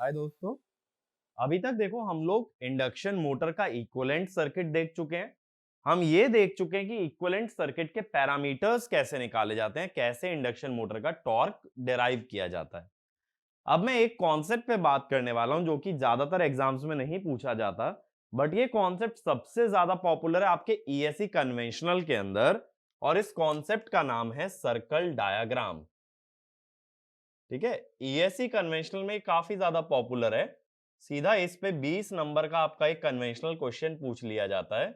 हाय दोस्तों। अभी तक देखो हम लोग इंडक्शन मोटर का इक्विवेलेंट सर्किट देख चुके हैं। हम ये देख चुके हैं कि इक्विवेलेंट सर्किट के पैरामीटर्स कैसे निकाले जाते हैं, कैसे इंडक्शन मोटर का टॉर्क डिराइव किया जाता है। अब मैं एक कॉन्सेप्ट पे बात करने वाला हूं जो कि ज्यादातर एग्जाम्स में नहीं पूछा जाता, बट ये कॉन्सेप्ट सबसे ज्यादा पॉपुलर है आपके ईएससी कन्वेंशनल के अंदर, और इस कॉन्सेप्ट का नाम है सर्कल डायग्राम। ठीक है, ईएससी कन्वेंशनल में काफी ज्यादा पॉपुलर है। सीधा इस पे 20 नंबर का आपका एक कन्वेंशनल क्वेश्चन पूछ लिया जाता है,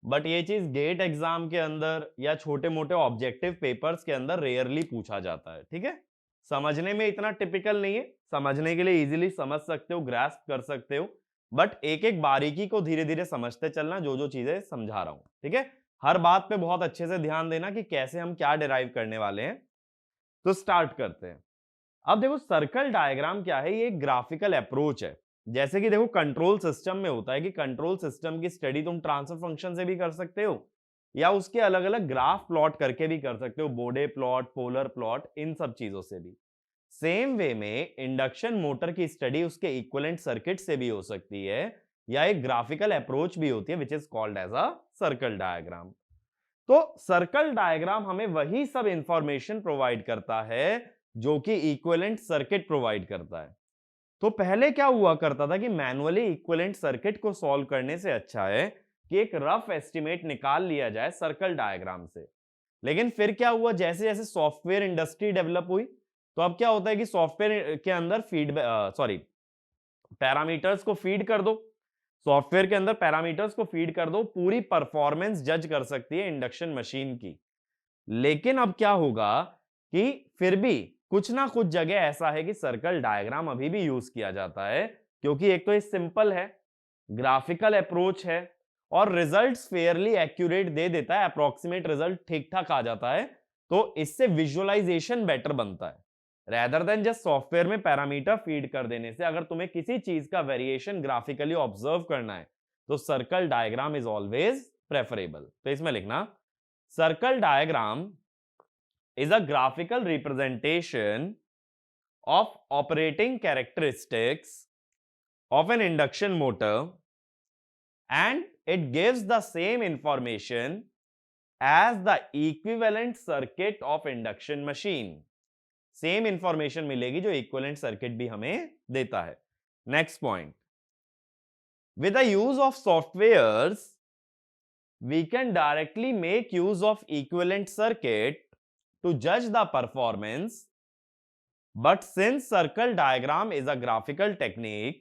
बट ये चीज गेट एग्जाम के अंदर या छोटे मोटे ऑब्जेक्टिव पेपर्स के अंदर रेयरली पूछा जाता है। ठीक है, समझने में इतना टिपिकल नहीं है, समझने के लिए इजीली समझ सकते हो, ग्रास्प कर सकते हो, बट एक एक बारीकी को धीरे धीरे समझते चलना, जो जो चीजें समझा रहा हूं। ठीक है, हर बात पे बहुत अच्छे से ध्यान देना कि कैसे हम क्या डिराइव करने वाले हैं। तो स्टार्ट करते हैं। अब देखो सर्कल डायग्राम क्या है, ये एक ग्राफिकल अप्रोच है। जैसे कि देखो कंट्रोल सिस्टम में होता है कि कंट्रोल सिस्टम की स्टडी तुम ट्रांसफर फंक्शन से भी कर सकते हो, या उसके अलग अलग ग्राफ प्लॉट करके भी कर सकते हो, बोडे प्लॉट, पोलर प्लॉट, इन सब चीजों से भी। सेम वे में इंडक्शन मोटर की स्टडी उसके इक्विवेलेंट सर्किट से भी हो सकती है, या एक ग्राफिकल अप्रोच भी होती है which is called as a circle diagram. तो सर्कल डायग्राम हमें वही सब इंफॉर्मेशन प्रोवाइड करता है जो कि इक्विवेलेंट सर्किट प्रोवाइड करता है। तो पहले क्या हुआ करता था कि मैन्युअली इक्विवेलेंट सर्किट को सॉल्व करने से अच्छा है कि एक रफ एस्टिमेट निकाल लिया जाए सर्कल डायग्राम से। लेकिन फिर क्या हुआ, जैसे जैसे सॉफ्टवेयर इंडस्ट्री डेवलप हुई, तो अब क्या होता है कि सॉफ्टवेयर के अंदर पैरामीटर्स को फीड कर दो। सॉफ्टवेयर के अंदर पैरामीटर्स को फीड कर दो, पूरी परफॉर्मेंस जज कर सकती है इंडक्शन मशीन की। लेकिन अब क्या होगा कि फिर भी कुछ ना कुछ जगह ऐसा है कि सर्कल डायग्राम अभी भी यूज किया जाता है, क्योंकि एक तो ये सिंपल है, ग्राफिकल अप्रोच है, और रिजल्ट्स फेयरली एक्यूरेट दे देता है, अप्रोक्सीमेट रिजल्ट ठीक ठाक आ जाता है। तो इससे विजुअलाइजेशन बेटर बनता है, रेदर देन जस्ट सॉफ्टवेयर में पैरामीटर फीड कर देने से। अगर तुम्हें किसी चीज का वेरिएशन ग्राफिकली ऑब्जर्व करना है तो circle diagram is always preferable. तो इसमें लिखना, circle diagram is a graphical representation of operating characteristics of an induction motor, and it gives the same information as the equivalent circuit of induction machine. Same information मिलेगी जो equivalent circuit भी हमें देता है। Next point, with the use of softwares we can directly make use of equivalent circuit to judge the performance. But since circle diagram is a graphical technique,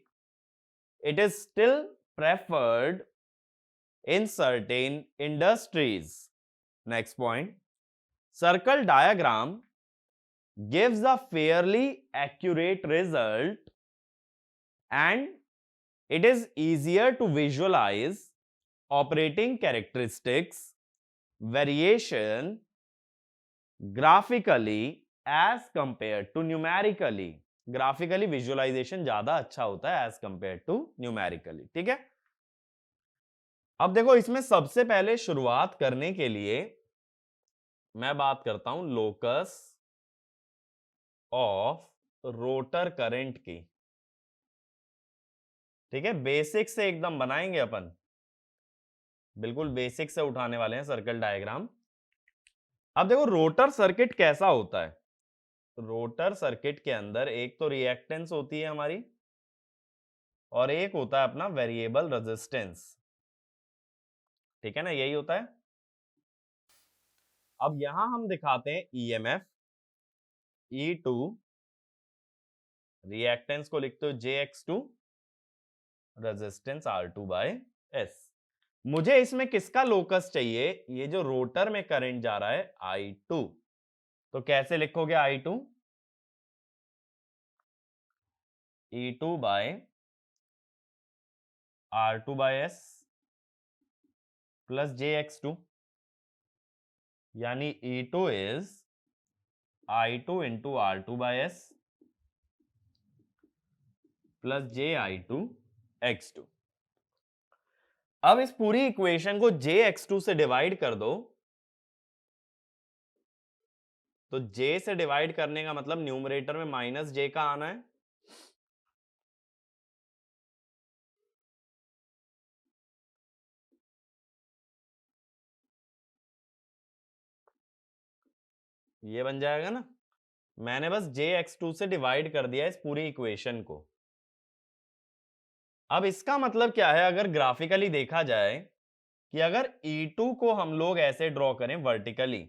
it is still preferred in certain industries. Next point, circle diagram gives a fairly accurate result, and it is easier to visualize operating characteristics, variation graphically as compared to numerically. Graphically visualisation ज्यादा अच्छा होता है as compare to numerically. ठीक है, अब देखो इसमें सबसे पहले शुरुआत करने के लिए मैं बात करता हूं लोकस ऑफ रोटर करंट की। ठीक है, बेसिक से एकदम बनाएंगे अपन, बिल्कुल बेसिक से उठाने वाले हैं सर्कल डायग्राम। अब देखो रोटर सर्किट कैसा होता है। रोटर सर्किट के अंदर एक तो रिएक्टेंस होती है हमारी, और एक होता है अपना वेरिएबल रेजिस्टेंस। ठीक है ना, यही होता है। अब यहां हम दिखाते हैं ईएमएफ E2, रिएक्टेंस को लिखते हो JX2, resistance R2 by S। मुझे इसमें किसका लोकस चाहिए, ये जो रोटर में करंट जा रहा है I2। तो कैसे लिखोगे I2, E2 bye R2 by S plus JX2, यानी E2 is I2 into R2 by S plus JI2 X2। अब इस पूरी इक्वेशन को JX2 से डिवाइड कर दो, तो J से डिवाइड करने का मतलब न्यूमरेटर में माइनस J का आना है, ये बन जाएगा ना, मैंने बस Jx2 से डिवाइड कर दिया इस पूरी इक्वेशन को। अब इसका मतलब क्या है, अगर ग्राफिकली देखा जाए कि अगर E2 को हम लोग ऐसे ड्रॉ करें वर्टिकली,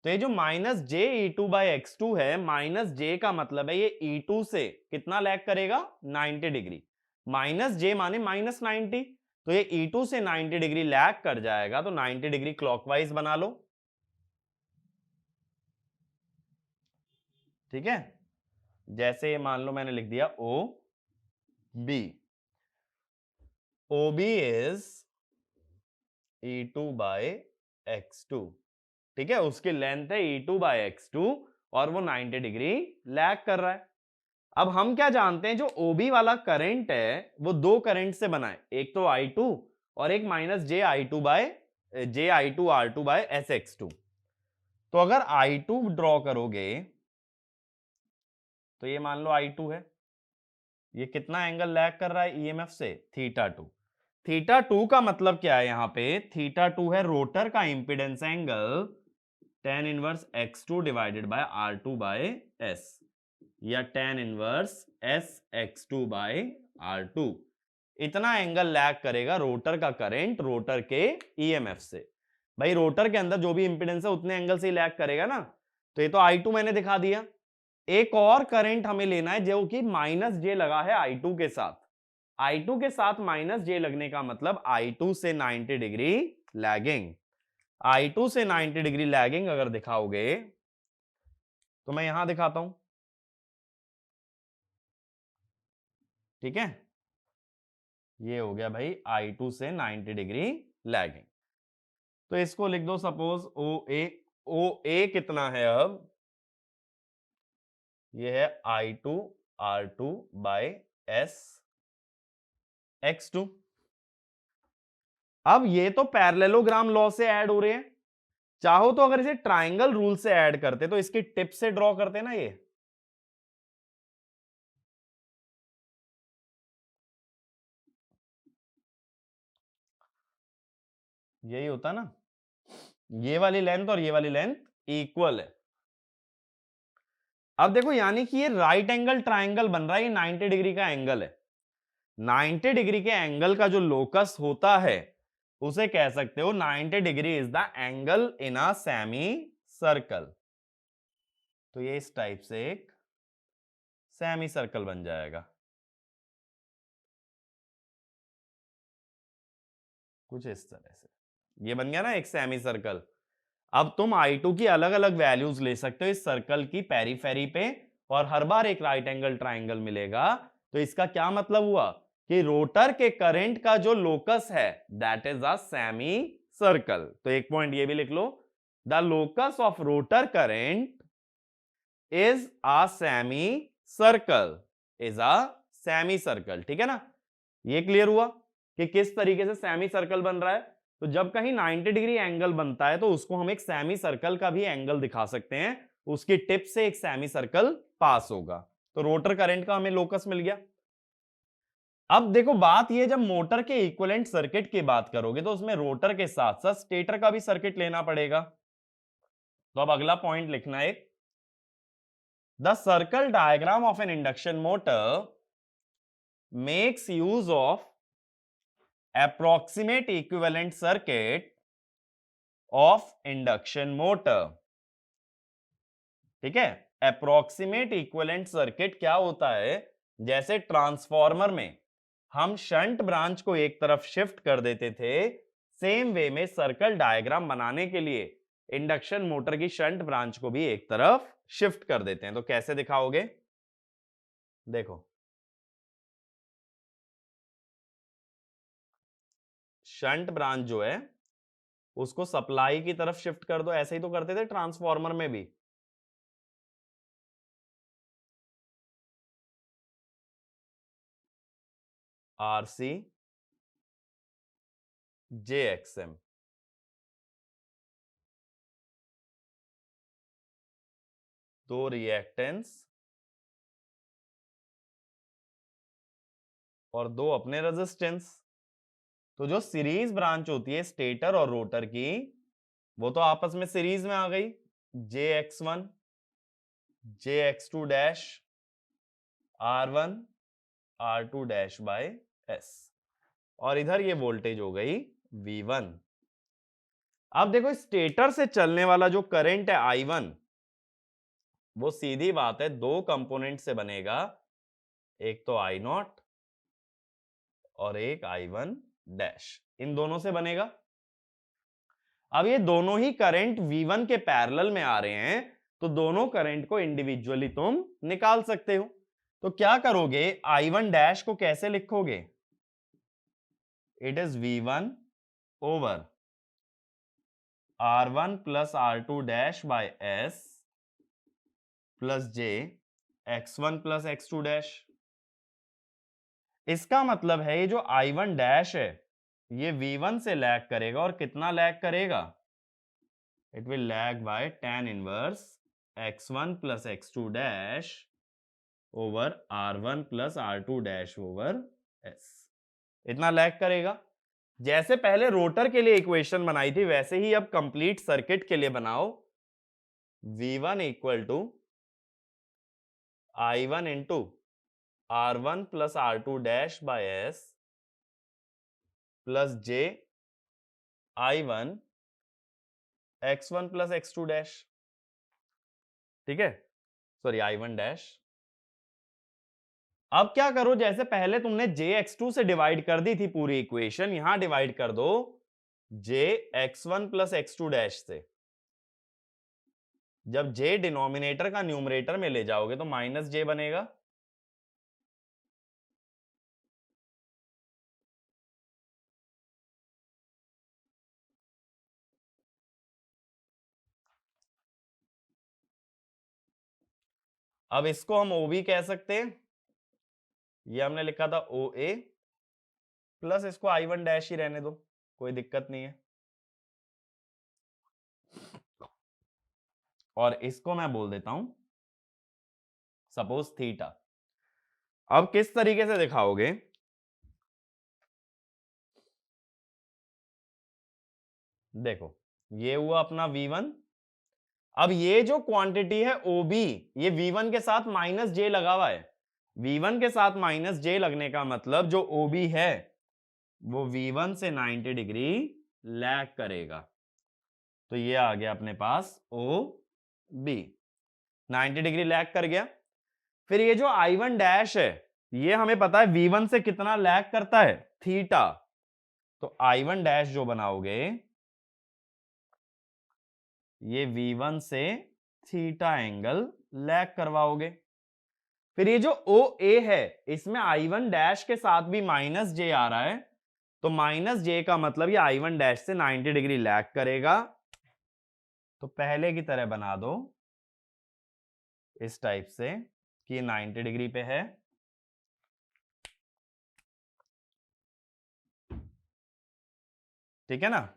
तो ये जो minus J E2 by x two है, माइनस जे का मतलब है ये E2 से कितना लैग करेगा, 90 डिग्री। माइनस जे माने माइनस 90, तो ये E2 से 90 डिग्री लैग कर जाएगा, तो 90 डिग्री क्लॉकवाइज बना लो। ठीक है, जैसे मान लो मैंने लिख दिया O B, O B is E2 by x2। ठीक है, उसकी लेंथ है E2 बाय x2 और वो 90 डिग्री लैग कर रहा है। अब हम क्या जानते हैं, जो OB वाला करंट है वो दो करंट से बना है, एक तो I2 और एक minus J I two R2 by SX2। तो अगर I2 ड्रॉ करोगे तो ये मान लो I2 है, ये कितना एंगल लैग कर रहा है EMF से, θ2। θ2 का मतलब क्या है, यहां पे θ2 है रोटर का impedance angle tan inverse x2 divided by R2 by S, या tan inverse SX2 by R2। इतना एंगल लैग करेगा रोटर का करंट रोटर के EMF से। भाई रोटर के अंदर जो भी इंपीडेंस है उतने एंगल से ही लैग करेगा ना, तो ये तो I2 मैंने दिखा दिया। एक और करंट हमें लेना है जो कि माइनस जे लगा है I2 के साथ। I2 के साथ माइनस जे लगने का मतलब I2 से 90 डिग्री लैगिंग। I2 से 90 डिग्री लैगिंग अगर दिखाओगे तो मैं यहां दिखाता हूं। ठीक है, ये हो गया भाई I2 से 90 डिग्री लैगिंग। तो इसको लिख दो सपोज ओ ए कितना है, अब ये है I2 R2 by S X2। अब ये तो पैरेललोग्राम लॉ से ऐड हो रहे हैं, चाहो तो अगर इसे ट्राइंगल रूल से ऐड करते तो इसकी टिप से ड्रॉ करते ना, ये यही होता ना, ये वाली लेंथ और ये वाली लेंथ इक्वल है। अब देखो यानी कि ये राइट एंगल ट्राइंगल बन रहा है, ये 90 डिग्री का एंगल है। 90 डिग्री के एंगल का जो लोकस होता है उसे कह सकते हो 90 degree is the angle in a semi circle. तो ये इस टाइप से एक सेमी सर्कल बन जाएगा, कुछ इस तरह से। ये बन गया ना एक सेमी सर्कल। अब तुम I2 की अलग अलग वैल्यूज ले सकते हो इस सर्कल की पेरीफेरी पे, और हर बार एक राइट एंगल ट्राइंगल मिलेगा। तो इसका क्या मतलब हुआ कि रोटर के करंट का जो लोकस है that is a semi circle. तो एक पॉइंट ये भी लिख लो, the locus of rotor current is a semi circle, is a semi circle. ठीक है ना, ये क्लियर हुआ कि किस तरीके से सेमी सर्कल बन रहा है। तो जब कहीं 90 डिग्री एंगल बनता है तो उसको हम एक सेमी सर्कल का भी एंगल दिखा सकते हैं, उसकी टिप से एक सेमी सर्कल पास होगा। तो रोटर करंट का हमें लोकस मिल गया। अब देखो बात ये, जब मोटर के इक्विवेलेंट सर्किट की बात करोगे तो उसमें रोटर के साथ साथ स्टेटर का भी सर्किट लेना पड़ेगा। तो अब अगला पॉइंट लिखना है, the circle diagram of N induction motor makes use of approximate equivalent circuit of induction motor. ठीक है, अप्रोक्सीमेट इक्विवेलेंट सर्किट क्या होता है, जैसे ट्रांसफॉर्मर में हम शंट ब्रांच को एक तरफ शिफ्ट कर देते थे, सेम वे में सर्कल डायग्राम बनाने के लिए इंडक्शन मोटर की शंट ब्रांच को भी एक तरफ शिफ्ट कर देते हैं। तो कैसे दिखाओगे, देखो शंट ब्रांच जो है उसको सप्लाई की तरफ शिफ्ट कर दो, ऐसे ही तो करते थे ट्रांसफॉर्मर में भी। आरसी जेएक्सएम, दो रिएक्टेंस और दो अपने रेजिस्टेंस। तो जो सीरीज ब्रांच होती है स्टेटर और रोटर की, वो तो आपस में सीरीज में आ गई, JX1 JX2 dash R1 R2 dash by S, और इधर ये वोल्टेज हो गई V1। अब देखो स्टेटर से चलने वाला जो करंट है I1, वो सीधी बात है दो कंपोनेंट से बनेगा, एक तो I0 और एक I1 डैश, इन दोनों से बनेगा। अब ये दोनों ही करंट V1 के पैरेलल में आ रहे हैं, तो दोनों करंट को इंडिविजुअली तुम निकाल सकते हो। तो क्या करोगे, I1 डैश को कैसे लिखोगे? It is V1 over R1 plus R2 dash by S plus J X1 plus X2 dash. इसका मतलब है ये जो I1 डैश है ये V1 से लैग करेगा, और कितना लैग करेगा? It will lag by tan inverse X1 plus X2 dash over R1 plus R2 dash over S, इतना लैग करेगा। जैसे पहले रोटर के लिए इक्वेशन बनाई थी, वैसे ही अब कंप्लीट सर्किट के लिए बनाओ। V1 equal to I1 into R1 plus R2 dash by S plus J I1 X1 plus X2 dash, ठीक है, सॉरी I1 डैश। अब क्या करो, जैसे पहले तुमने JX2 से डिवाइड कर दी थी पूरी इक्वेशन, यहां डिवाइड कर दो JX1 प्लस X2 डैश से। जब J डिनोमिनेटर का न्यूमरेटर में ले जाओगे तो माइनस J बनेगा, अब इसको हम OB कह सकते हैं, ये हमने लिखा था OA, प्लस इसको I1 डैश ही रहने दो, कोई दिक्कत नहीं है, और इसको मैं बोल देता हूं सपोज थीटा। अब किस तरीके से दिखाओगे, देखो ये हुआ अपना V1। अब ये जो क्वांटिटी है OB, ये V1 के साथ माइनस J लगा हुआ है। V1 के साथ माइनस J लगने का मतलब जो OB है वो V1 से 90 डिग्री लैग करेगा, तो ये आ गया अपने पास OB, 90 डिग्री लैग कर गया। फिर ये जो I1 डैश है, ये हमें पता है V1 से कितना लैग करता है, थीटा, तो I1 डैश जो बनाओगे ये V1 से थीटा एंगल लैग करवाओगे। फिर ये जो OA है, इसमें I1 डैश के साथ भी माइनस J आ रहा है, तो माइनस J का मतलब ये I1 डैश से 90 डिग्री लैग करेगा, तो पहले की तरह बना दो इस टाइप से कि ये 90 डिग्री पे है, ठीक है ना।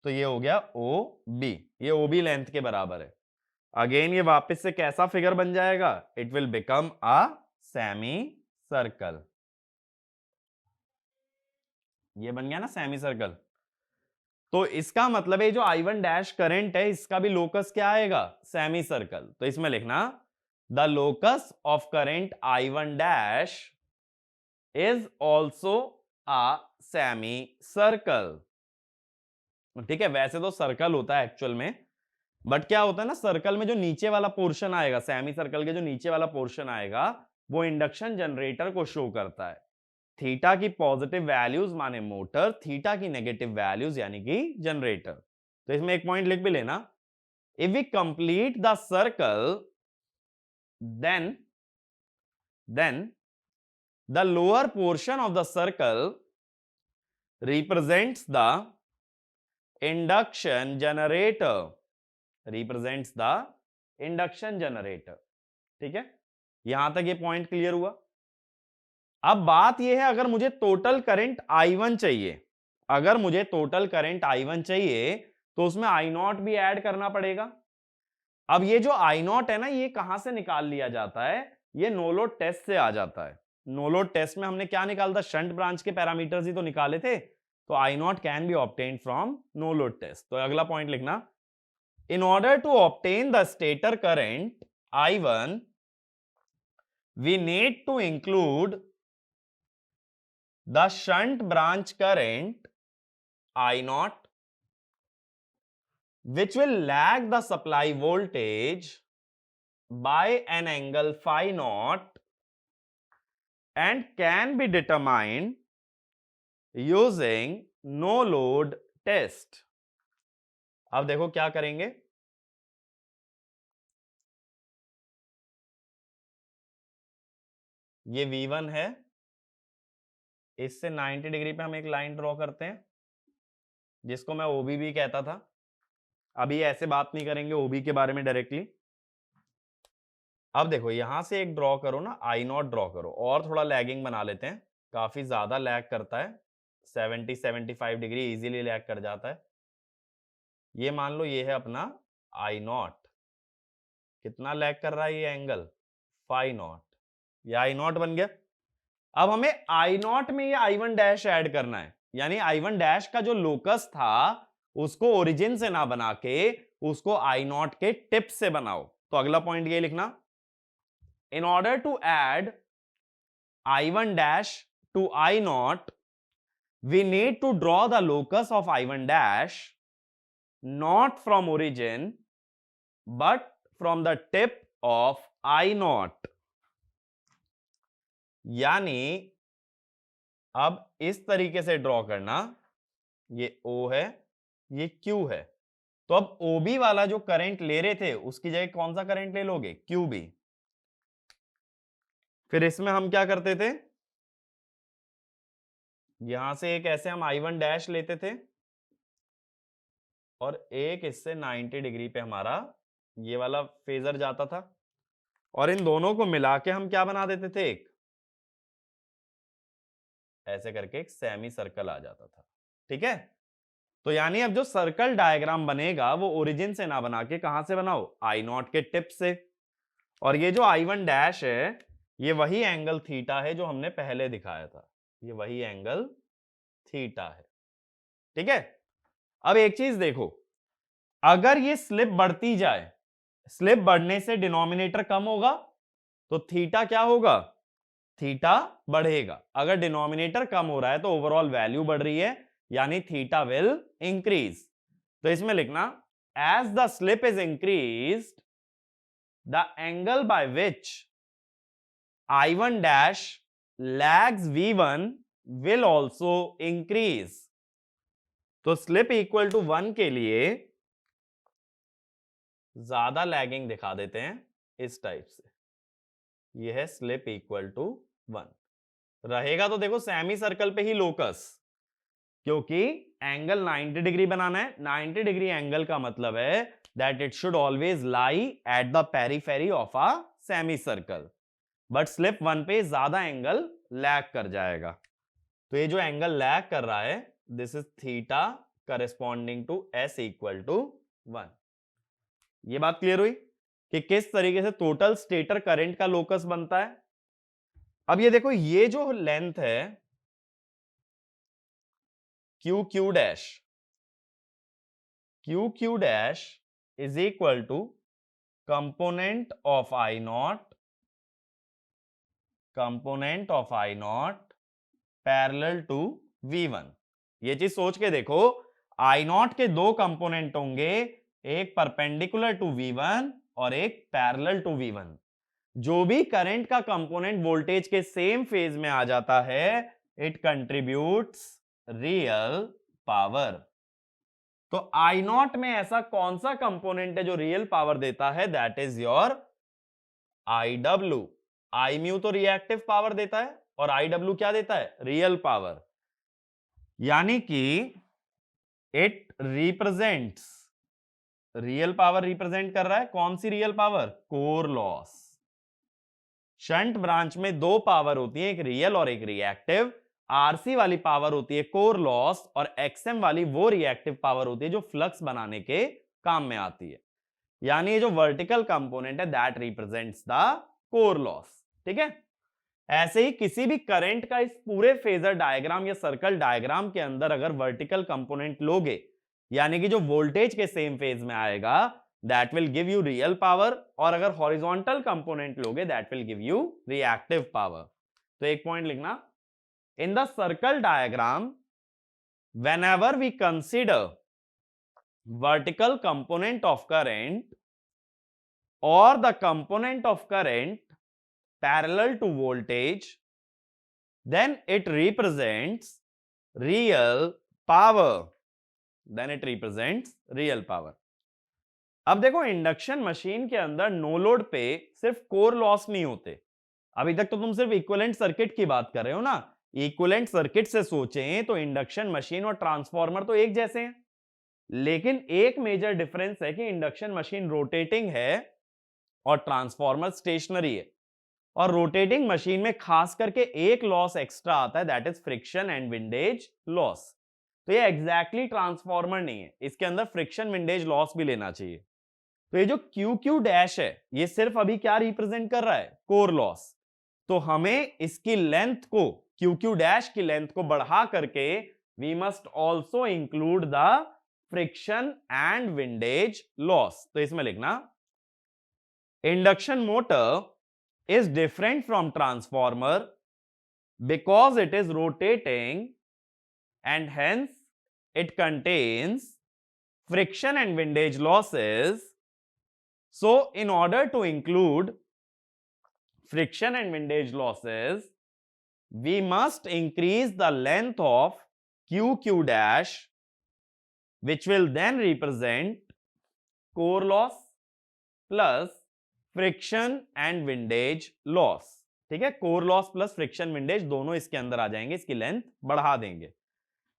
तो ये हो गया OB, ये OB लेंथ के बराबर है। अगेन ये वापस से कैसा फिगर बन जाएगा, it will become a semi circle, ये बन गया ना सेमी सर्कल। तो इसका मतलब है जो I1 डैश करंट है, इसका भी लोकस क्या आएगा, सेमी सर्कल। तो इसमें लिखना the locus of current I1 dash is also a semi circle, ठीक है। वैसे तो सर्कल होता है एक्चुअल में, बट क्या होता है ना, सर्कल में जो नीचे वाला पोर्शन आएगा, सेमी सर्कल के जो नीचे वाला पोर्शन आएगा, वो इंडक्शन जनरेटर को शो करता है। थीटा की पॉजिटिव वैल्यूज माने मोटर, थीटा की नेगेटिव वैल्यूज यानी कि जनरेटर। तो इसमें एक पॉइंट लिख भी लेना, if we complete the circle then the lower portion of the circle represents the induction generator, represents the induction generator, ठीक है। यहां तक ये पॉइंट क्लियर हुआ। अब बात यह है, अगर मुझे टोटल करंट I1 चाहिए, अगर मुझे टोटल करंट I1 चाहिए, तो उसमें I0 भी ऐड करना पड़ेगा। अब ये जो I0 है ना, ये कहां से निकाल लिया जाता है, ये नो लोड टेस्ट से आ जाता है। नो लोड टेस्ट में हमने क्या निकाला था, शंट ब्रांच के पैरामीटर्स ही तो निकाले थे। तो I not can be obtain from no load test. तो अगला पॉइंट लिखना, in order to obtain the stator current I1 we need to include the shunt branch current I0 which will lag the supply voltage by an angle phi naught and can be determined using no load test। अब देखो क्या करेंगे, ये V1 है, इससे 90 degree पे हम एक लाइन ड्रॉ करते हैं जिसको मैं OB भी कहता था। अभी ऐसे बात नहीं करेंगे OB के बारे में डायरेक्टली। अब देखो यहां से एक ड्रॉ करो ना, I0 ड्रॉ करो, और थोड़ा लैगिंग बना लेते हैं, काफी ज्यादा लैग करता है, 70-75 डिग्री इजीली लैग कर जाता है। ये मान लो ये है अपना I0, कितना लैग कर रहा है ये एंगल, फाई नॉट, ये I0 बन गया। अब हमें I0 में ये I1 डैश ऐड करना है, यानी I1 डैश का जो लोकस था उसको ओरिजिन से ना बना के उसको I0 के टिप से बनाओ। तो अगला पॉइंट ये लिखना, in order to add I1 dash to I0 we need to draw the locus of I1 dash not from origin but from the tip of I0। यानी अब इस तरीके से ड्रॉ करना, ये O है, ये Q है, तो अब OB वाला जो करंट ले रहे थे उसकी जगह कौन सा करंट ले लोगे, QB। फिर इसमें हम क्या करते थे, यहां से एक ऐसे हम I1 डैश लेते थे और एक इससे 90 डिग्री पे हमारा ये वाला फेजर जाता था, और इन दोनों को मिला के हम क्या बना देते थे, एक ऐसे करके एक सेमी सर्कल आ जाता था। ठीक है, तो यानी अब जो सर्कल डायग्राम बनेगा वो ओरिजिन से ना बना के कहां से बनाओ, I0 के टिप से। और ये जो I1 डैश है ये वही एंगल थीटा है जो हमने पहले दिखाया था, ये वही एंगल थीटा है। ठीक है, अब एक चीज देखो, अगर ये स्लिप बढ़ती जाए, स्लिप बढ़ने से डिनोमिनेटर कम होगा तो थीटा क्या होगा, थीटा बढ़ेगा। अगर डिनोमिनेटर कम हो रहा है तो ओवरऑल वैल्यू बढ़ रही है, यानी थीटा विल इंक्रीज। तो इसमें लिखना, as the slip is increased the angle by which I1 dash lags V1 will also increase। तो स्लिप इक्वल टू 1 के लिए ज्यादा लैगिंग दिखा देते हैं इस टाइप से, यह है स्लिप इक्वल टू 1। रहेगा तो देखो सेमी सर्कल पे ही लोकस, क्योंकि एंगल 90 डिग्री बनाना है। 90 डिग्री एंगल का मतलब है that it should always lie at the periphery of a semi circle, but slip 1 पे ज्यादा एंगल लैग कर जाएगा। तो ये जो एंगल लैग कर रहा है this is theta corresponding to S equal to 1। ये बात क्लियर हुई कि किस तरीके से टोटल स्टेटर करंट का लोकस बनता है। अब ये देखो, ये जो लेंथ है QQ dash, QQ dash is equal to component of I0 parallel to V1। ये चीज सोच के देखो, I0 के दो कंपोनेंट होंगे, एक परपेंडिकुलर टू V1 और एक पैरेलल टू V1। जो भी करंट का कंपोनेंट वोल्टेज के सेम फेज में आ जाता है इट कंट्रीब्यूट्स रियल पावर। तो I0 में ऐसा कौन सा कंपोनेंट है जो रियल पावर देता है, that is your IW। I mu तो रिएक्टिव पावर देता है और IW क्या देता है, रियल पावर। यानी कि it represents, real power represent कर रहा है, कौन सी real power, core loss. Shunt branch में दो पावर होती है, एक रियल और एक रिएक्टिव। आरसी वाली पावर होती है कोर लॉस, और एक्सएम वाली वो रिएक्टिव पावर होती है जो फ्लक्स बनाने के काम में आती है। यानी ये जो वर्टिकल कंपोनेंट है that represents the core loss. ठीक है, ऐसे ही किसी भी करंट का इस पूरे फेजर डायग्राम या सर्कल डायग्राम के अंदर अगर वर्टिकल कंपोनेंट लोगे, यानी कि जो वोल्टेज के सेम फेज में आएगा, that will give you real power, और अगर हॉरिजॉन्टल कंपोनेंट लोगे that will give you reactive power. तो एक पॉइंट लिखना, in the circle diagram whenever we consider vertical component of current or the component of current parallel to voltage, then it represents real power, then it represents real power। अब देखो, induction machine के अंदर no load पे सिर्फ core loss नहीं होते। अभी तक तो तुम सिर्फ इक्विवेलेंट सर्किट की बात कर रहे हो ना। इक्विवेलेंट सर्किट से सोचें तो इंडक्शन मशीन और ट्रांसफार्मर तो एक जैसे हैं, लेकिन एक मेजर डिफरेंस है कि इंडक्शन मशीन रोटेटिंग है और ट्रांसफार्मर स्टेशनरी है। और रोटेटिंग मशीन में खास करके एक लॉस एक्स्ट्रा आता है, that is friction and windage loss. तो ये एग्जैक्टली ट्रांसफार्मर नहीं है, इसके अंदर फ्रिक्शन विंडेज लॉस भी लेना चाहिए। तो ये जो क्यू क्यू डैश है, ये सिर्फ अभी क्या रिप्रेजेंट कर रहा है? Core loss. तो हमें इसकी लेंथ को, क्यू क्यू डैश की लेंथ को बढ़ा करके we must also include the friction and windage loss. तो इसमें लिखना, induction motor is different from transformer because it is rotating and hence it contains friction and windage losses. So in order to include friction and windage losses, we must increase the length of QQ dash, which will then represent core loss plus friction and windage loss। ठीक है, core loss plus friction windage दोनों इसके अंदर आ जाएंगे, इसकी length बढ़ा देंगे।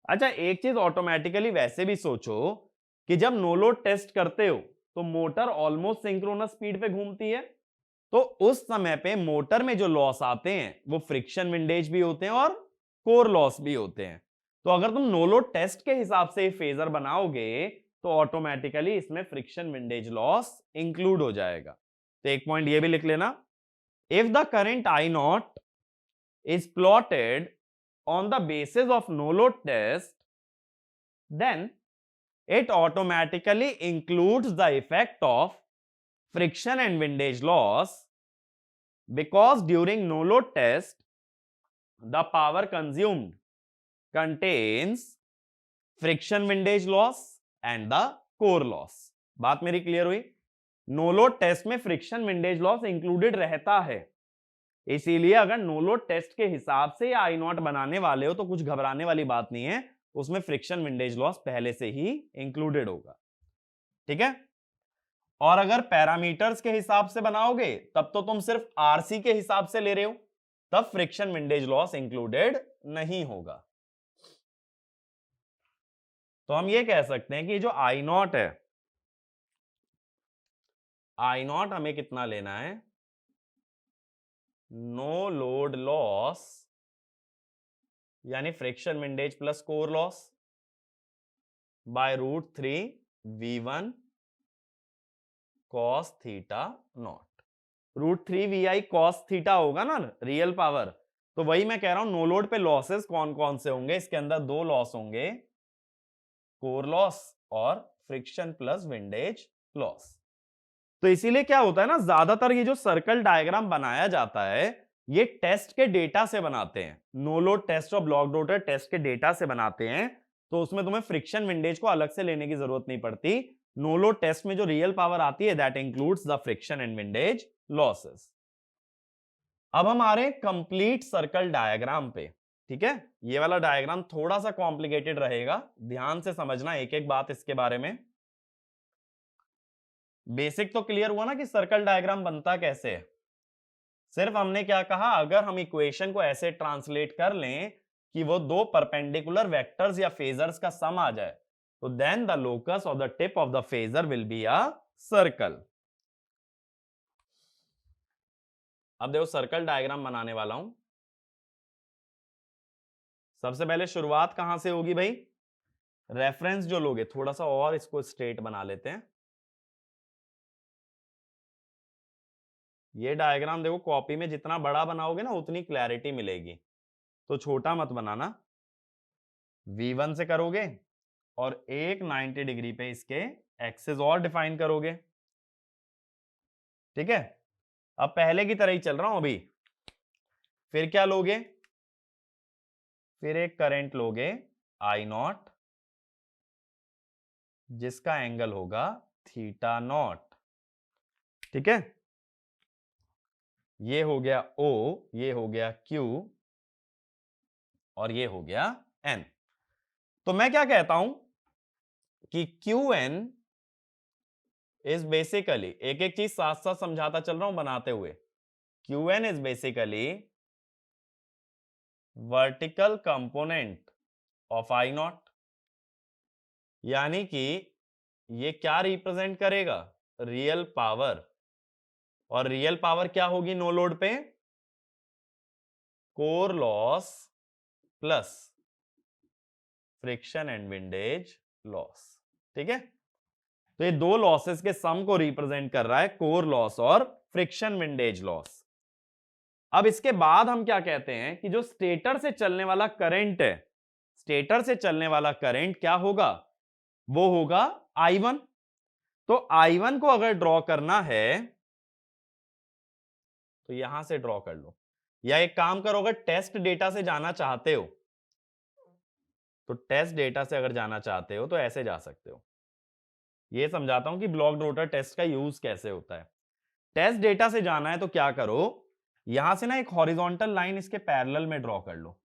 अच्छा, एक चीज ऑटोमेटिकली वैसे भी सोचो कि जब नो लोड टेस्ट करते हो तो मोटर ऑलमोस्ट सिंक्रोनस स्पीड पे घूमती है, तो उस समय पे मोटर में जो लॉस आते हैं वो फ्रिक्शन विंडेज भी होते हैं और कोर लॉस भी होते हैं। तो अगर तुम नो लोड टेस्ट के हिसाब से फेजर बनाओगे तो ऑटोमेटिकली इसमें फ्रिक्शन विंडेज लॉस इंक्लूड हो जाएगा। तो एक पॉइंट ये भी लिख लेना, if the current I not is plotted on the basis of no load test, then it automatically includes the effect of friction and windage loss, because during no load test the power consumed contains friction windage loss and the core loss। बात मेरी clear हुई? No load test में friction windage loss included रहता है, इसीलिए अगर no load test के हिसाब से आई नॉट बनाने वाले हो तो कुछ घबराने वाली बात नहीं है, उसमें फ्रिक्शन विंडेज लॉस पहले से ही इंक्लूडेड होगा। ठीक है, और अगर पैरामीटर्स के हिसाब से बनाओगे तब तो तुम सिर्फ आरसी के हिसाब से ले रहे हो, तब फ्रिक्शन विंडेज लॉस इंक्लूडेड नहीं होगा। तो हम ये कह सकते हैं कि जो आई नॉट है, आई नॉट हमें कितना लेना है? नो लोड लॉस यानी friction windage plus core loss by √3 V1 cos theta naught. √3 VI cos theta होगा ना रियल पावर। तो वही मैं कह रहा हूं, नो लोड पे लॉसेस कौन कौन से होंगे? इसके अंदर दो लॉस होंगे, कोर लॉस और फ्रिक्शन प्लस विंडेज लॉस। तो इसीलिए क्या होता है ना, ज्यादातर ये जो सर्कल डायग्राम बनाया जाता है ये टेस्ट के डेटा से बनाते हैं, नो लोड टेस्ट और ब्लॉक रोटर टेस्ट के डेटा से बनाते हैं। तो उसमें तुम्हें फ्रिक्शन विंडेज को अलग से लेने की जरूरत नहीं पड़ती। नो लोड टेस्ट में जो रियल पावर आती है that includes the friction and windage losses. अब हम आ रहे हैं कंप्लीट सर्कल डायग्राम पे। ठीक है, ये वाला डायग्राम थोड़ा सा कॉम्प्लिकेटेड रहेगा, ध्यान से समझना एक एक बात इसके बारे में। बेसिक तो क्लियर हुआ ना कि सर्कल डायग्राम बनता कैसे है। सिर्फ हमने क्या कहा, अगर हम इक्वेशन को ऐसे ट्रांसलेट कर लें कि वो दो परपेंडिकुलर वेक्टर्स या फेजर्स का सम आ जाए, तो then the locus of the tip of the phasor will be a circle. अब देखो सर्कल डायग्राम बनाने वाला हूं। सबसे पहले शुरुआत कहां से होगी भाई? रेफरेंस जो लोगे, थोड़ा सा और इसको स्ट्रेट बना लेते हैं। ये डायग्राम देखो कॉपी में जितना बड़ा बनाओगे ना उतनी क्लैरिटी मिलेगी, तो छोटा मत बनाना। V1 से करोगे और एक 90 डिग्री पे इसके एक्सेस और डिफाइन करोगे। ठीक है, अब पहले की तरह ही चल रहा हूं अभी। फिर क्या लोगे, फिर एक करंट लोगे I0 जिसका एंगल होगा थीटा नॉट। ठीक है, ये हो गया O, ये हो गया Q और ये हो गया N। तो मैं क्या कहता हूं कि QN इज बेसिकली, एक एक चीज साथ साथ समझाता चल रहा हूं बनाते हुए, QN is basically vertical component of I0, यानी कि ये क्या रिप्रेजेंट करेगा, रियल पावर। और रियल पावर क्या होगी नो लोड पे, core loss plus friction and windage loss. ठीक है, तो ये दो लॉसेस के सम को रिप्रेजेंट कर रहा है, कोर लॉस और फ्रिक्शन विंडेज लॉस। अब इसके बाद हम क्या कहते हैं कि जो स्टेटर से चलने वाला करंट है, स्टेटर से चलने वाला करंट क्या होगा, वो होगा I1। तो I1 को अगर ड्रॉ करना है तो यहां से ड्रॉ कर लो, या एक काम करो अगर टेस्ट डेटा से जाना चाहते हो तो टेस्ट डेटा से अगर जाना चाहते हो तो ऐसे जा सकते हो। ये समझाता हूं कि ब्लॉक्ड रोटर टेस्ट का यूज कैसे होता है। टेस्ट डेटा से जाना है तो क्या करो, यहां से ना एक हॉरिजॉन्टल लाइन इसके पैरेलल में ड्रॉ कर लो।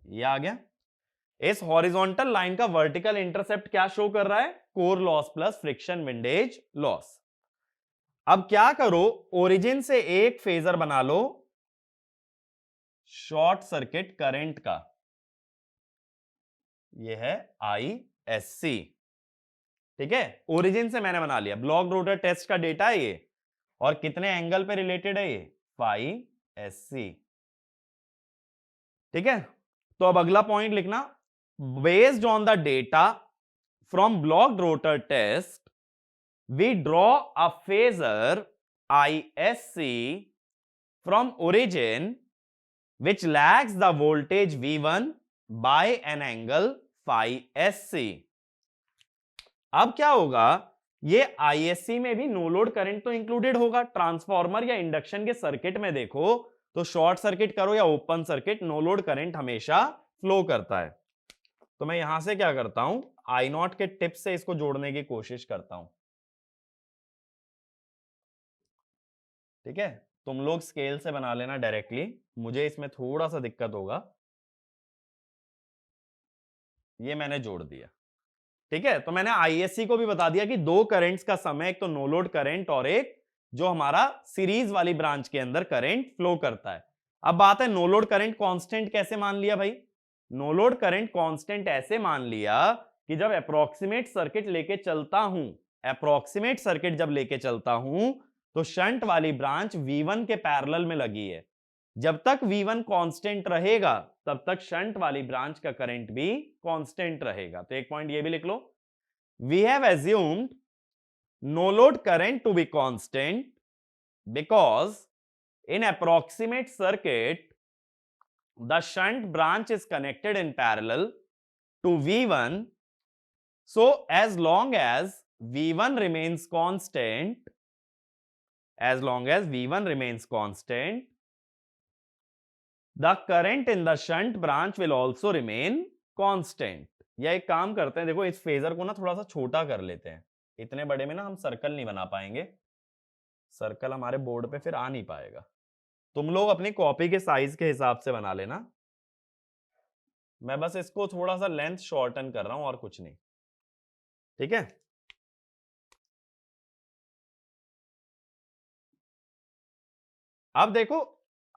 ये आ गया। इस हॉरिजॉन्टल लाइन का वर्टिकल इंटरसेप्ट क्या शो कर रहा है, core loss plus friction windage loss. अब क्या करो, ओरिजिन से एक फेजर बना लो शॉर्ट सर्किट करंट का, यह है ISC। ठीक है, ओरिजिन से मैंने बना लिया, ब्लॉक रोटर टेस्ट का डेटा है ये, और कितने एंगल पे रिलेटेड है ये, फाई SC। ठीक है, तो अब अगला पॉइंट लिखना, based on the data from blocked rotor test we draw a phasor ISC from origin which lags the voltage V1 by an angle phi SC। अब क्या होगा, ये ISC में भी नो लोड करंट तो इंक्लूडेड होगा। Transformer या induction के सर्किट में देखो तो शॉर्ट सर्किट करो या open circuit, no load current हमेशा फ्लो करता है। तो मैं यहां से क्या करता हूं, I0 के टिप से इसको जोड़ने की कोशिश करता हूं। ठीक है, तुम लोग स्केल से बना लेना डायरेक्टली, मुझे इसमें थोड़ा सा दिक्कत होगा। ये मैंने जोड़ दिया। ठीक है, तो मैंने ISC को भी बता दिया कि दो करंट्स का समय, एक तो नो लोड करंट और एक जो हमारा सीरीज वाली ब्रांच के अंदर करंट फ्लो करता है। अब बात है नो लोड करंट कांस्टेंट कैसे मान लिया भाई, नो लोड करंट कांस्टेंट ऐसे मान लिया कि जब अप्रोक्सीमेट सर्किट लेके चलता हूं, अप्रोक्सीमेट सर्किट जब लेके चलता हूं तो शंट वाली ब्रांच V1 के पैरेलल में लगी है। जब तक V1 कांस्टेंट रहेगा तब तक शंट वाली ब्रांच का करंट भी कांस्टेंट रहेगा। तो एक पॉइंट ये भी लिख लो, we have assumed no load current to be constant because in approximate circuit the shunt branch is connected in parallel to V1, so as long as V1 remains constant, as long as V1 remains constant, the current in the shunt branch will also remain constant। या एक काम करते हैं, देखो इस phasor को ना थोड़ा सा छोटा कर लेते हैं, इतने बड़े में ना हम सर्कल नहीं बना पाएंगे, सर्कल हमारे बोर्ड पे फिर आ नहीं पाएगा। तुम लोग अपनी कॉपी के साइज के हिसाब से बना लेना, मैं बस इसको थोड़ा सा लेंथ शॉर्टन कर रहा हूं और कुछ नहीं। ठीक है, अब देखो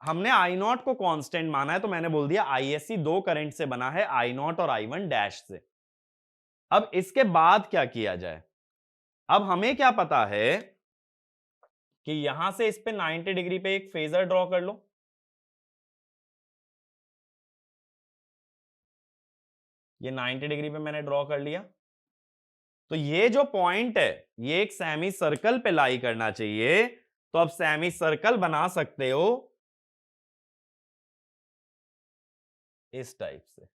हमने I0 को कांस्टेंट माना है तो मैंने बोल दिया ISC दो करंट से बना है, I0 और I1 डैश से। अब इसके बाद क्या किया जाए, अब हमें क्या पता है कि यहां से इस पे 90 डिग्री पे एक फेजर ड्रॉ कर लो। ये 90 डिग्री पे मैंने ड्रॉ कर लिया, तो ये जो पॉइंट है ये एक सेमी सर्कल पे लाई करना चाहिए, तो अब सेमी सर्कल बना सकते हो इस टाइप से।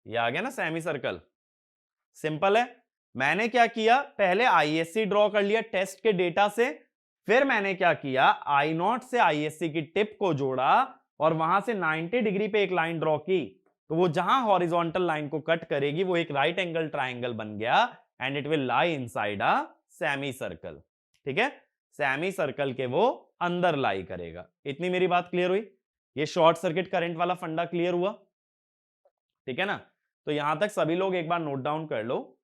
ये आ गया ना सेमी सर्कल, सिंपल है। मैंने क्या किया, पहले आईएससी ड्रॉ कर लिया टेस्ट के डेटा से, फिर मैंने क्या किया, आई नॉट से आईएससी की टिप को जोड़ा और वहां से 90 डिग्री पे एक लाइन ड्रॉ की, तो वो जहां हॉरिजॉन्टल लाइन को कट करेगी वो एक राइट एंगल ट्राइंगल बन गया and it will lie inside a semi circle. ठीक है, सेमी सर्कल के वो अंदर लाई करेगा। इतनी मेरी बात क्लियर हुई? ये शॉर्ट सर्किट करंट वाला फंडा क्लियर हुआ? ठीक है ना? तो यहां तक सभी लोग एक बार नोट डाउन कर लो।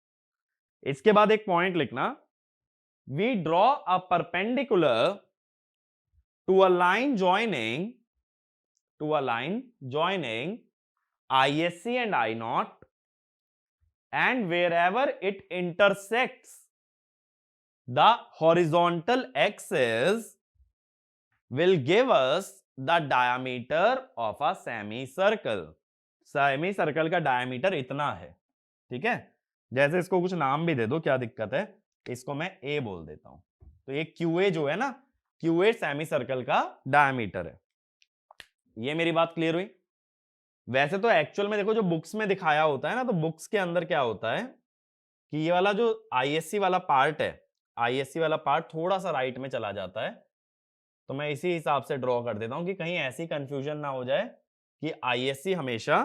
इसके बाद एक पॉइंट लिखना, we draw a perpendicular to a line joining ISC and I naught, and wherever it intersects the horizontal axis will give us the diameter of a semicircle. Semi circle का diameter इतना है। ठीक है, जैसे इसको कुछ नाम भी दे दो, क्या दिक्कत है, इसको मैं ए बोल देता हूं। तो ये QA जो है ना, QA सेमी सर्कल का डायमीटर है। ये मेरी बात क्लियर हुई? वैसे तो एक्चुअल में देखो जो बुक्स में दिखाया होता है ना, तो बुक्स के अंदर क्या होता है कि ये वाला जो आईएससी वाला पार्ट है, आईएससी वाला पार्ट थोड़ा सा राइट में चला जाता है, तो मैं इसी हिसाब से ड्रॉ कर देता हूं कि कहीं ऐसी कंफ्यूजन ना हो जाए कि आईएससी हमेशा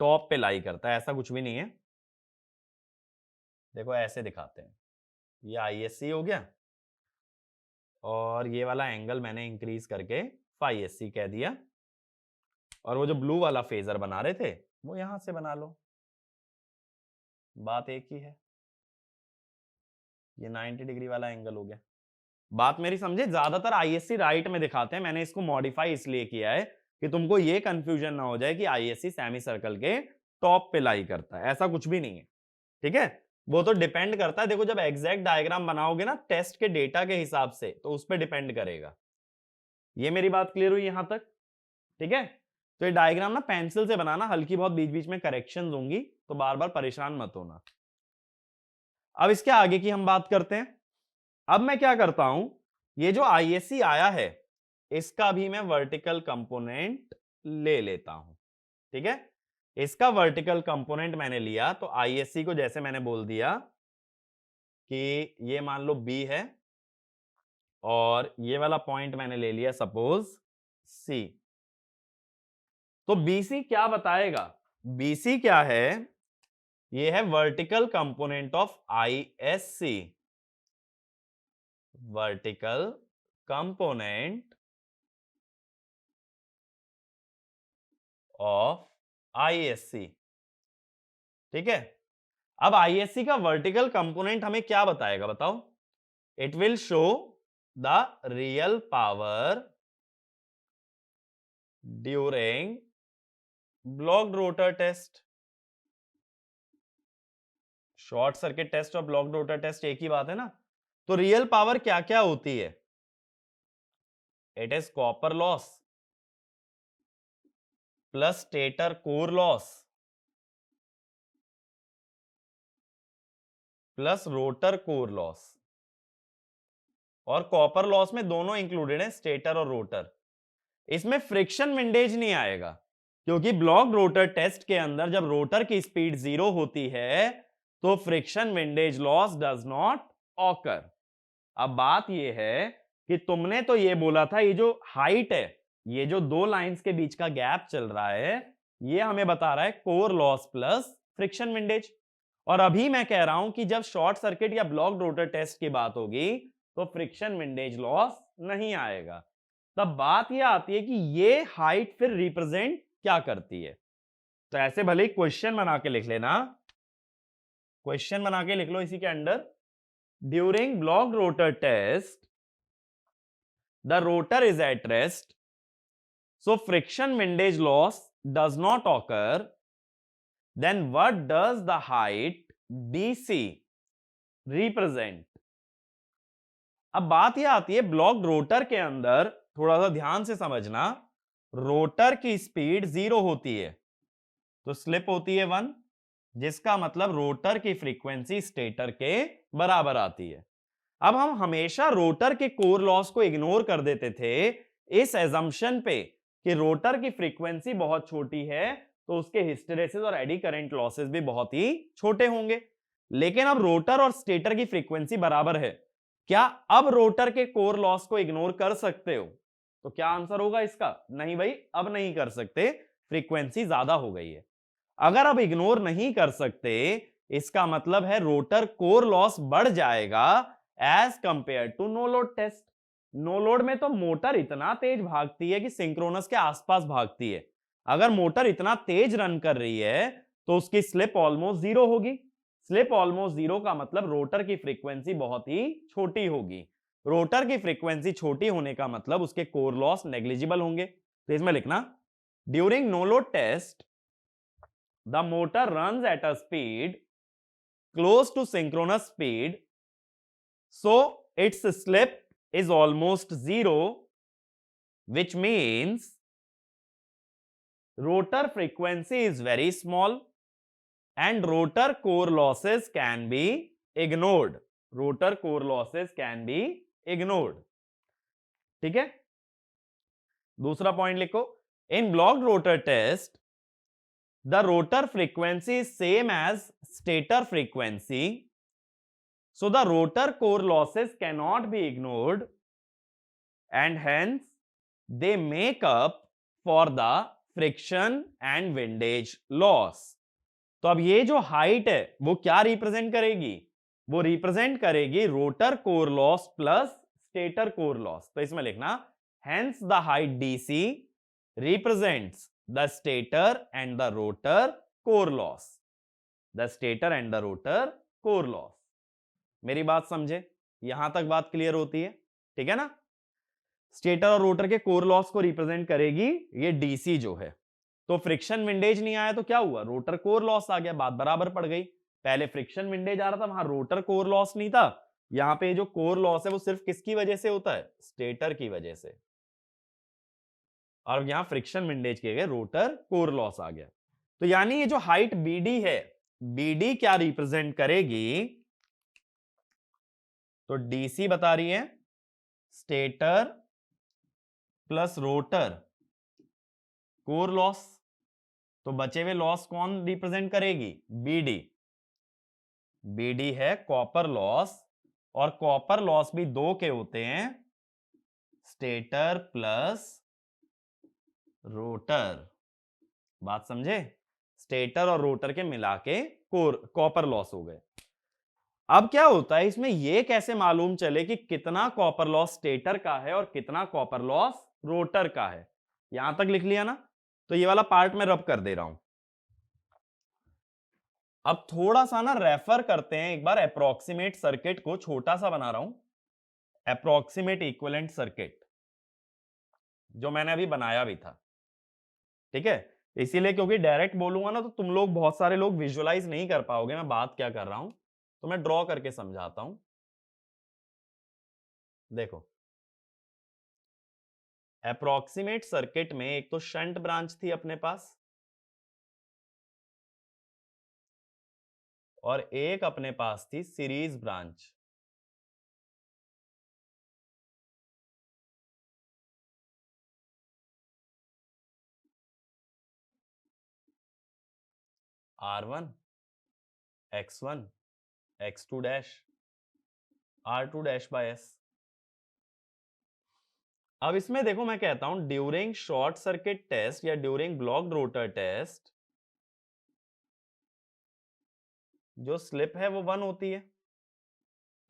टॉप पे लाई करता है, ऐसा कुछ भी नहीं है। देखो ऐसे दिखाते हैं, ये आईएससी हो गया और ये वाला एंगल मैंने इंक्रीज करके फाई एससी कह दिया, और वो जो ब्लू वाला फेजर बना रहे थे वो यहां से बना लो, बात एक ही है। ये 90 डिग्री वाला एंगल हो गया। बात मेरी समझे? ज्यादातर आईएससी राइट में दिखाते हैं, मैंने इसको मॉडिफाई इसलिए किया है कि तुमको ये कंफ्यूजन ना हो जाए कि आईएससी सेमी सर्कल के टॉप पे लाई करता है, ऐसा कुछ भी नहीं है। ठीक है, वो तो डिपेंड करता है, देखो जब एग्जैक्ट डायग्राम बनाओगे ना टेस्ट के डेटा के हिसाब से, तो उस पर डिपेंड करेगा। ये मेरी बात क्लियर हुई यहां तक? ठीक है, तो ये डायग्राम ना पेंसिल से बनाना, हल्की बहुत बीच बीच में करेक्शंस होंगी, तो बार बार परेशान मत होना। अब इसके आगे की हम बात करते हैं। अब मैं क्या करता हूं, ये जो आईएससी आया है इसका भी मैं वर्टिकल कंपोनेंट ले लेता हूं। ठीक है, इसका वर्टिकल कंपोनेंट मैंने लिया, तो आईएससी को जैसे मैंने बोल दिया कि ये मान लो बी है और ये वाला पॉइंट मैंने ले लिया सपोज सी, तो बीसी क्या बताएगा? बीसी क्या है? ये है vertical component of ISC, vertical component of ISC. ठीक है, अब आईएससी का वर्टिकल कंपोनेंट हमें क्या बताएगा बताओ? It will show the real power during blocked rotor test. Short circuit test और ब्लॉक्ड रोटर टेस्ट एक ही बात है ना? तो रियल पावर क्या क्या होती है? It is copper loss plus stator core loss plus rotor core loss, और कॉपर लॉस में दोनों इंक्लूडेड है, स्टेटर और रोटर। इसमें फ्रिक्शन विंडेज नहीं आएगा, क्योंकि ब्लॉक्ड रोटर टेस्ट के अंदर जब रोटर की स्पीड 0 होती है तो friction windage loss does not occur. अब बात यह है कि तुमने तो ये बोला था ये जो हाइट है, ये जो दो लाइंस के बीच का गैप चल रहा है, ये हमें बता रहा है core loss plus friction windage. और अभी मैं कह रहा हूं कि जब शॉर्ट सर्किट या ब्लॉक्ड रोटर टेस्ट की बात होगी तो फ्रिक्शन विंडेज लॉस नहीं आएगा। तब बात यह आती है कि ये हाइट फिर रिप्रेजेंट क्या करती है? तो ऐसे भले ही क्वेश्चन बना के लिख लेना, क्वेश्चन बना के लिख लो इसी के under, during blocked rotor test the rotor is at rest, so friction windage loss does not occur, then what does the height BC represent? अब बात यह आती है ब्लॉक्ड रोटर के अंदर, थोड़ा सा ध्यान से समझना, रोटर की स्पीड 0 होती है तो स्लिप होती है 1, जिसका मतलब रोटर की फ्रीक्वेंसी स्टेटर के बराबर आती है। अब हम हमेशा रोटर के कोर लॉस को इग्नोर कर देते थे इस एजम्पशन पे कि रोटर की फ्रीक्वेंसी बहुत छोटी है तो उसके हिस्टेरेसिस और एडी करंट लॉसेस भी बहुत ही छोटे होंगे। लेकिन अब रोटर और स्टेटर की फ्रीक्वेंसी बराबर है, क्या अब रोटर के कोर लॉस को इग्नोर कर सकते हो? तो क्या आंसर होगा इसका? नहीं भाई, अब नहीं कर सकते, फ्रीक्वेंसी ज्यादा हो गई है। अगर अब इग्नोर नहीं कर सकते, इसका मतलब है रोटर कोर लॉस बढ़ जाएगा as compare to no load test. No load में तो मोटर इतना तेज भागती है कि सिंक्रोनस के आसपास भागती है। अगर मोटर इतना तेज रन कर रही है तो उसकी स्लिप ऑलमोस्ट जीरो होगी। स्लिप ऑलमोस्ट जीरो का मतलब रोटर की फ्रीक्वेंसी बहुत ही छोटी होगी। रोटर की फ्रीक्वेंसी छोटी होने का मतलब उसके कोर लॉस नेग्लिजिबल होंगे। तो इसमें लिखना, during no load test the motor runs at a speed close to synchronous speed, so its slip is almost zero, which means rotor frequency is very small and rotor core losses can be ignored. Rotor core losses can be ignored. ठीक है, दूसरा point लिखो, in blocked rotor test the rotor frequency is same as stator frequency, so the rotor core losses cannot be ignored and hence they make up for the friction and windage loss. तो अब ये जो height है वो क्या represent करेगी? वो represent करेगी rotor core loss plus stator core loss. तो इसमें लिखना, hence the height DC represents the stator and the rotor core loss. The stator and the rotor core loss. मेरी बात समझे? यहां तक बात क्लियर होती है? ठीक है ना? स्टेटर और रोटर के कोर लॉस को रिप्रेजेंट करेगी ये डीसी जो है। तो फ्रिक्शन विंडेज नहीं आया तो क्या हुआ? रोटर कोर लॉस आ गया, बात बराबर पड़ गई। पहले फ्रिक्शन विंडेज आ रहा था, वहां रोटर कोर लॉस नहीं था। यहां पे जो कोर लॉस है वो सिर्फ किसकी वजह से होता है? स्टेटर की वजह से। और यहां फ्रिक्शन विंडेज किए गए, रोटर कोर लॉस आ गया। तो यानी ये जो हाइट बीडी है, बीडी क्या रिप्रेजेंट करेगी? तो डीसी बता रही है stator plus rotor core loss, तो बचे हुए लॉस कौन रिप्रेजेंट करेगी? बीडी। बीडी है कॉपर लॉस, और कॉपर लॉस भी दो के होते हैं, स्टेटर प्लस रोटर। बात समझे? स्टेटर और रोटर के मिला के कॉपर लॉस हो गए। अब क्या होता है इसमें, यह कैसे मालूम चले कि कितना कॉपर लॉस स्टेटर का है और कितना कॉपर लॉस रोटर का है? यहां तक लिख लिया ना? तो ये वाला पार्ट मैं रब कर दे रहा हूं। अब थोड़ा सा ना रेफर करते हैं एक बार अप्रोक्सीमेट सर्किट को, छोटा सा बना रहा हूं, अप्रोक्सीमेट इक्विवेलेंट सर्किट जो मैंने अभी बनाया भी था। ठीक है, इसीलिए क्योंकि डायरेक्ट बोलूंगा ना तो तुम लोग, बहुत सारे लोग विजुअलाइज नहीं कर पाओगे मैं बात क्या कर रहा हूं, तो मैं ड्रॉ करके समझाता हूं। देखो, अप्रोक्सीमेट सर्किट में एक तो शंट ब्रांच थी अपने पास, और एक अपने पास थी series branch. R1 X1 X2 dash R2 dash by S। अब इसमें देखो, मैं कहता हूं ड्यूरिंग शॉर्ट सर्किट टेस्ट या ड्यूरिंग ब्लॉक्ड रोटर टेस्ट जो स्लिप है वो 1 होती है।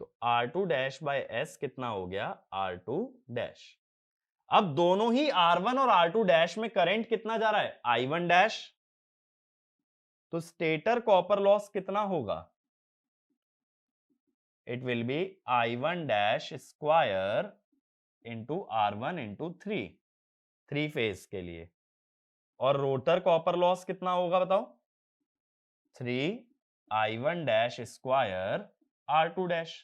तो R2 डैश बाय S कितना हो गया? R2 dash. अब दोनों ही R1 और R2 डैश में करंट कितना जा रहा है? I1 dash. तो स्टेटर कॉपर लॉस कितना होगा? It will be I1 dash square into R1 into 3 phase के लिए। और रोटर कॉपर लॉस कितना होगा बताओ? 3I1 dash square R2 dash.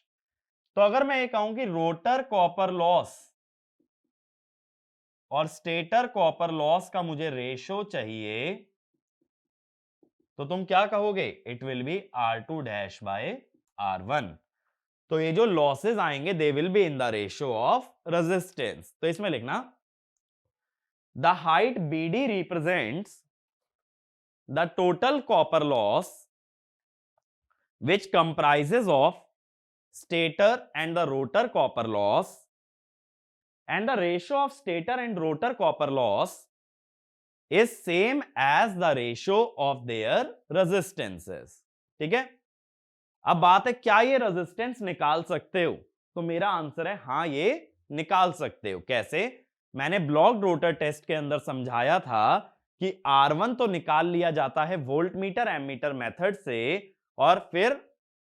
तो अगर मैं ये कहूं कि रोटर कॉपर लॉस और स्टेटर कॉपर लॉस का मुझे रेशो चाहिए, तो तुम क्या कहोगे, it will be R2 dash bye R1। तो ये जो लॉसेस आएंगे they will be in the ratio of resistance. तो इसमें लिखना the height BD represents the total copper loss which comprises of stator and the rotor copper loss, and the ratio of stator and rotor copper loss is same as the ratio of their resistances। ठीक है, अब बात है क्या ये resistance निकाल सकते हो, तो मेरा आंसर है हाँ ये निकाल सकते हो। कैसे, मैंने ब्लॉक्ड रोटर टेस्ट के अंदर समझाया था कि R1 तो निकाल लिया जाता है वोल्टमीटर एमीटर मेथड से, और फिर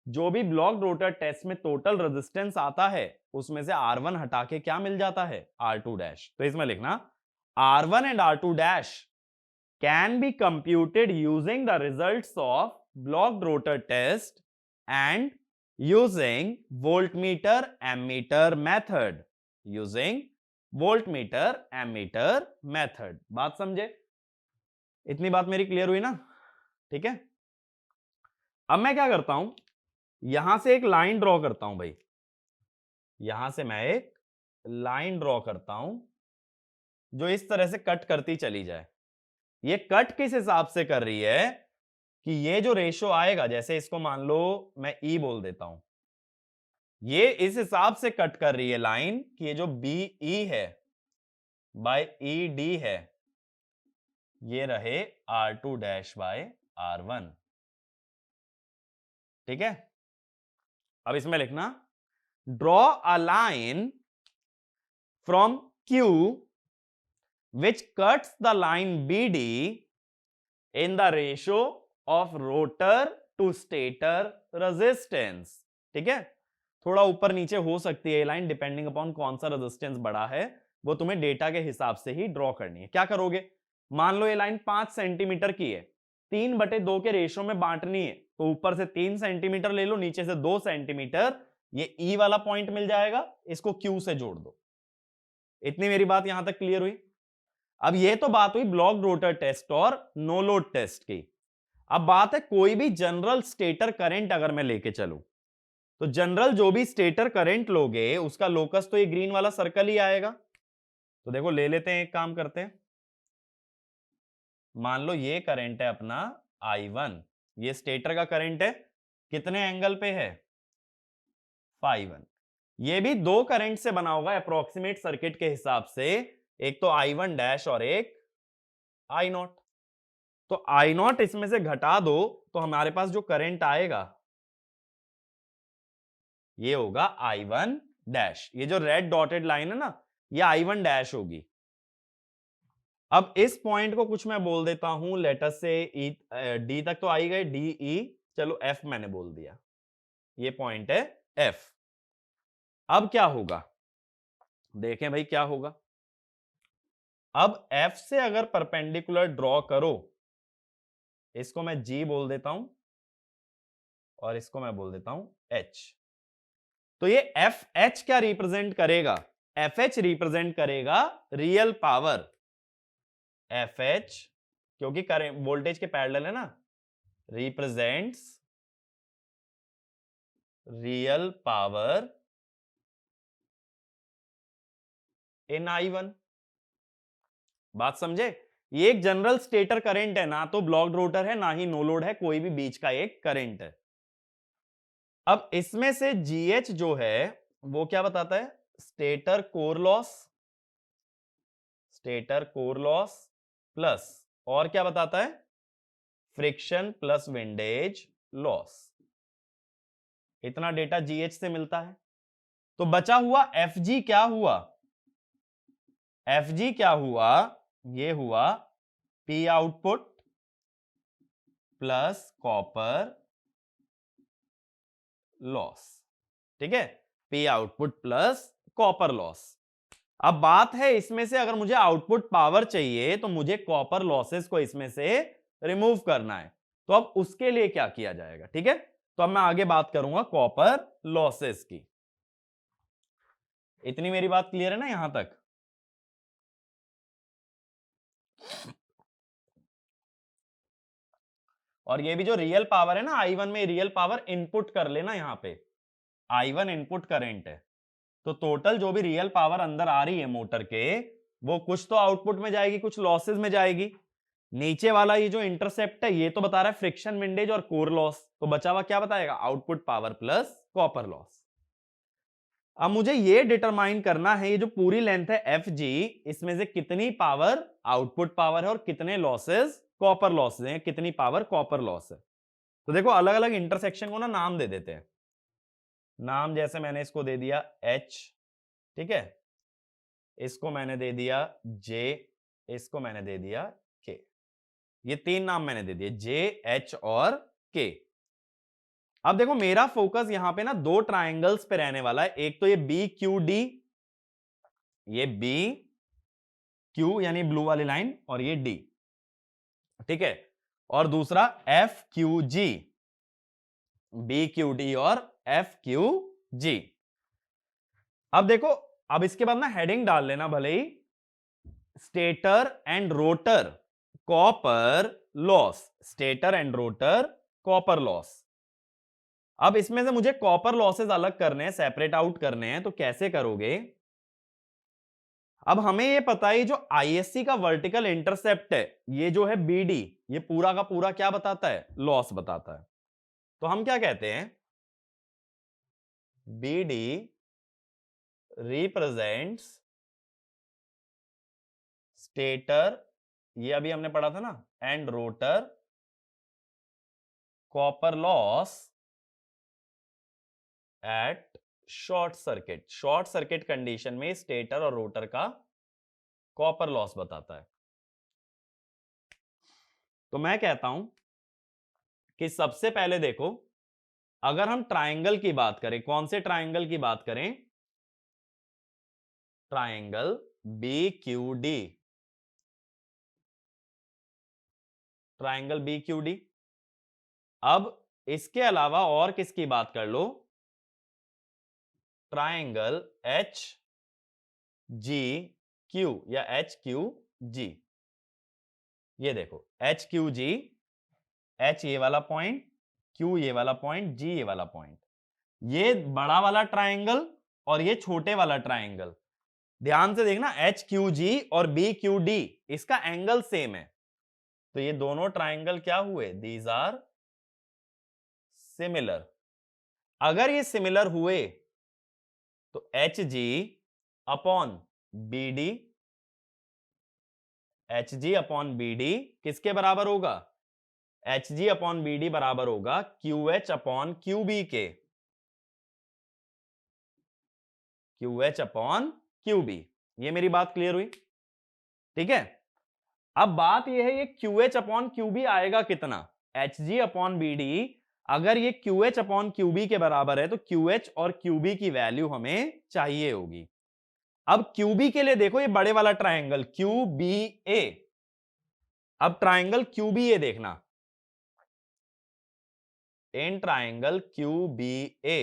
जो भी ब्लॉक्ड रोटर टेस्ट में टोटल रेजिस्टेंस आता है उसमें से R1 हटा के क्या मिल जाता है, R2 डैश। तो इसमें लिखना R1 and R2 dash can be computed using the results of blocked rotor test and using voltmeter ammeter method, using voltmeter ammeter method। बात समझे, इतनी बात मेरी क्लियर हुई ना? ठीक है, अब मैं क्या करता हूं, यहां से एक लाइन ड्रॉ करता हूं भाई, यहां से मैं एक लाइन ड्रॉ करता हूं जो इस तरह से कट करती चली जाए। ये कट किस हिसाब से कर रही है कि ये जो रेशो आएगा, जैसे इसको मान लो मैं E बोल देता हूं, ये इस हिसाब से कट कर रही है लाइन कि ये जो BE है बाय ED है ये रहे R2 डैश बाय R1। ठीक है, अब इसमें लिखना draw a line from Q which cuts the line BD in the ratio of rotor to stator resistance। ठीक है, थोड़ा ऊपर नीचे हो सकती है ये लाइन डिपेंडिंग अपॉन कौन सा रेजिस्टेंस बड़ा है, वो तुम्हें डेटा के हिसाब से ही ड्रॉ करनी है। क्या करोगे, मान लो ये लाइन 5 सेंटीमीटर की है, 3/2 के रेशियो में बांटनी है, तो ऊपर से 3 सेंटीमीटर ले लो, नीचे से 2 सेंटीमीटर, ये E वाला पॉइंट मिल जाएगा, इसको Q से जोड़ दो। इतनी मेरी बात यहां तक क्लियर हुई? अब ये तो बात हुई ब्लॉक्ड रोटर टेस्ट और नो लोड टेस्ट की। अब बात है कोई भी जनरल स्टेटर करंट अगर मैं लेके चलूं, तो जनरल जो भी स्टेटर करंट लोगे उसका लोकस तो ये ग्रीन वाला सर्कल ही आएगा। तो देखो ले लेते हैं, एक काम करते हैं, मान लो ये करंट है अपना I1, ये स्टेटर का करंट है, कितने एंगल पे है, φ1। ये भी दो करंट से बना होगा अप्रोक्सीमेट सर्किट के हिसाब से, एक तो I1 डैश और एक I0। तो I0 इसमें से घटा दो तो हमारे पास जो करंट आएगा ये होगा I1 डैश। ये जो रेड डॉटेड लाइन है ना, ये I1 डैश होगी। अब इस पॉइंट को कुछ मैं बोल देता हूं, लेटर से डी तक तो आई गए, डी ई, चलो एफ मैंने बोल दिया, ये पॉइंट है एफ। अब क्या होगा, देखें भाई क्या होगा। अब एफ से अगर परपेंडिकुलर ड्रॉ करो, इसको मैं जी बोल देता हूं और इसको मैं बोल देता हूं एच। तो ये एफ एच क्या रिप्रेजेंट करेगा, एफ एच रिप्रेजेंट करेगा रियल पावर। एफ एच क्योंकि करंट वोल्टेज के पैरेलल है ना, represents real power in I1। बात समझे, ये एक जनरल स्टेटर करंट है, ना तो ब्लॉक्ड रोटर है ना ही नो लोड है, कोई भी बीच का एक करंट है। अब इसमें से GH जो है वो क्या बताता है, stator core loss, stator core loss plus और क्या बताता है, फ्रिक्शन प्लस विंडेज लॉस। इतना डेटा GH से मिलता है। तो बचा हुआ FG क्या हुआ, FG क्या हुआ, ये हुआ P output plus copper loss. ठीक है, P output plus copper loss. अब बात है इसमें से अगर मुझे आउटपुट पावर चाहिए तो मुझे कॉपर लॉसेस को इसमें से रिमूव करना है, तो अब उसके लिए क्या किया जाएगा। ठीक है, तो अब मैं आगे बात करूंगा कॉपर लॉसेस की। इतनी मेरी बात क्लियर है ना यहां तक? और ये भी जो रियल पावर है ना I1 में, रियल पावर इनपुट कर लेना, यहाँ पे I1 इनपुट करंट है, तो टोटल जो भी रियल पावर अंदर आ रही है मोटर के, वो कुछ तो आउटपुट में जाएगी, कुछ लॉसेस में जाएगी। नीचे वाला ये जो इंटरसेप्ट है ये तो बता रहा है फ्रिक्शन विंडेज और कोर लॉस, तो बचा हुआ क्या बताएगा, output power plus copper loss. अब मुझे ये डिटरमाइन करना है ये जो पूरी लेंथ है एफ जी, इसमें से कितनी पावर आउटपुट पावर है और कितने लॉसेस कॉपर लॉसेस हैं, कितनी पावर कॉपर लॉस है। तो देखो अलग अलग इंटरसेक्शन को ना नाम दे देते हैं। नाम जैसे मैंने इसको दे दिया H, ठीक है, इसको मैंने दे दिया J, इसको मैंने दे दिया K। ये तीन नाम मैंने दे दिए, J, H और K। अब देखो मेरा फोकस यहां पे ना दो ट्राइंगल्स पे रहने वाला है, एक तो ये बी क्यू डी, ये बी क्यू यानी ब्लू वाली लाइन, और ये डी, ठीक है, और दूसरा एफ क्यू जी, बी क्यू डी और एफ क्यू जी। अब देखो, अब इसके बाद ना हेडिंग डाल लेना भले ही, stator and rotor copper loss, stator and rotor copper loss. अब इसमें से मुझे कॉपर लॉसेस अलग करने हैं, सेपरेट आउट करने हैं, तो कैसे करोगे। अब हमें ये पता है जो आईएससी का वर्टिकल इंटरसेप्ट है, ये जो है बीडी, ये पूरा का पूरा क्या बताता है, लॉस बताता है। तो हम क्या कहते हैं, बीडी रिप्रेजेंट्स स्टेटर, ये अभी हमने पढ़ा था ना, and rotor copper loss at short circuit. Short circuit condition में स्टेटर और रोटर का कॉपर लॉस बताता है। तो मैं कहता हूं कि सबसे पहले देखो, अगर हम ट्रायंगल की बात करें, कौन से ट्रायंगल की बात करें, triangle B Q D, triangle B Q D. अब इसके अलावा और किसकी बात कर लो, ट्रायंगल एच जी क्यू या एच क्यू जी। ये देखो एच क्यू जी, एच ये वाला पॉइंट, क्यू ये वाला पॉइंट, जी ये वाला पॉइंट, ये बड़ा वाला ट्रायंगल और ये छोटे वाला ट्रायंगल। ध्यान से देखना, एच क्यू जी और बी क्यू डी, इसका एंगल सेम है, तो ये दोनों ट्रायंगल क्या हुए, दीज आर सिमिलर। अगर ये सिमिलर हुए तो H G upon B D, H G upon B D किसके बराबर होगा, H G upon B D बराबर होगा Q H upon Q B के, Q H upon Q B. ये मेरी बात क्लियर हुई, ठीक है। अब बात यह है ये Q H upon Q B आएगा कितना, H G upon B D, अगर ये Q H upon Q B के बराबर है तो क्यू एच और क्यू बी की वैल्यू हमें चाहिए होगी। अब क्यू बी के लिए देखो ये बड़े वाला ट्राइंगल क्यू बी ए, अब ट्राइंगल क्यू बी ए देखना, in triangle Q B A,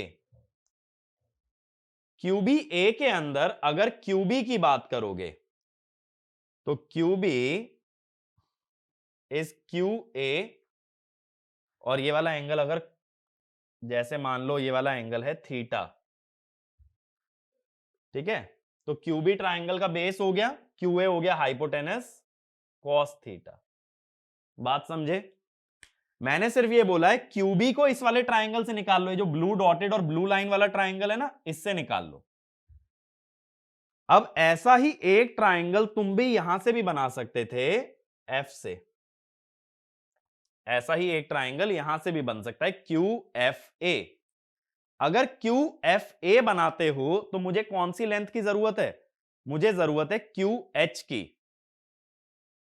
Q B A के अंदर अगर क्यू बी की बात करोगे तो Q B is Q A, और ये वाला एंगल अगर जैसे मान लो ये वाला एंगल है थीटा, ठीक है, तो क्यूबी ट्राइंगल का बेस हो गया, क्यूए हो गया हाइपोटेनस कॉस थीटा। बात समझे, मैंने सिर्फ ये बोला है क्यूबी को इस वाले ट्राइंगल से निकाल लो, ये जो ब्लू डॉटेड और ब्लू लाइन वाला ट्राइंगल है ना, इससे निकाल लो। अब ऐसा ही एक ट्राइंगल तुम भी यहां से भी बना सकते थे एफ से, ऐसा ही एक ट्राइंगल यहां से भी बन सकता है क्यू एफ ए। अगर क्यू एफ ए बनाते हो तो मुझे कौन सी लेंथ की जरूरत है, मुझे जरूरत है क्यू एच की,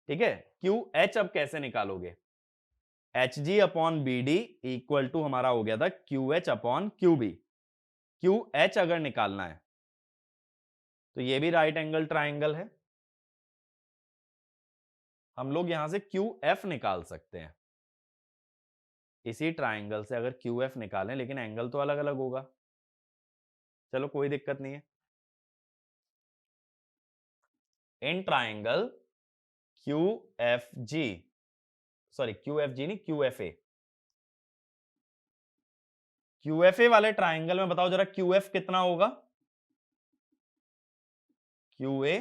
ठीक है। क्यू एच अब कैसे निकालोगे, H G upon B D equal to हमारा हो गया था Q H upon Q B. Q H अगर निकालना है तो ये भी राइट एंगल ट्राइंगल है, हम लोग यहां से क्यू एफ निकाल सकते हैं इसी ट्राइंगल से, अगर क्यू एफ निकालें, लेकिन एंगल तो अलग अलग होगा, चलो कोई दिक्कत नहीं है। इन triangle Q F G sorry QFG नहीं, QFA। QFA वाले ट्राइंगल में बताओ जरा QF कितना होगा? QA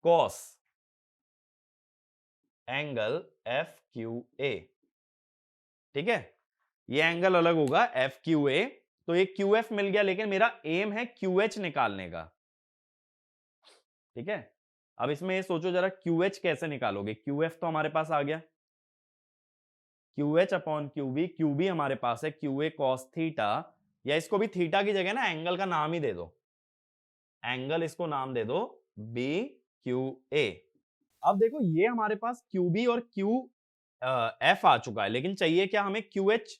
cos एंगल FQA, ठीक है, ये एंगल अलग होगा FQA। तो ये QF मिल गया, लेकिन मेरा एम है QH निकालने का, ठीक है। अब इसमें ये सोचो जरा QH कैसे निकालोगे? QF तो हमारे पास आ गया, QH अपॉन QB, QB हमारे पास है QA cos थीटा, या इसको भी थीटा की जगह ना एंगल का नाम ही दे दो, एंगल इसको नाम दे दो BQA। अब देखो ये हमारे पास QB और QF आ चुका है, लेकिन चाहिए क्या हमें? QH।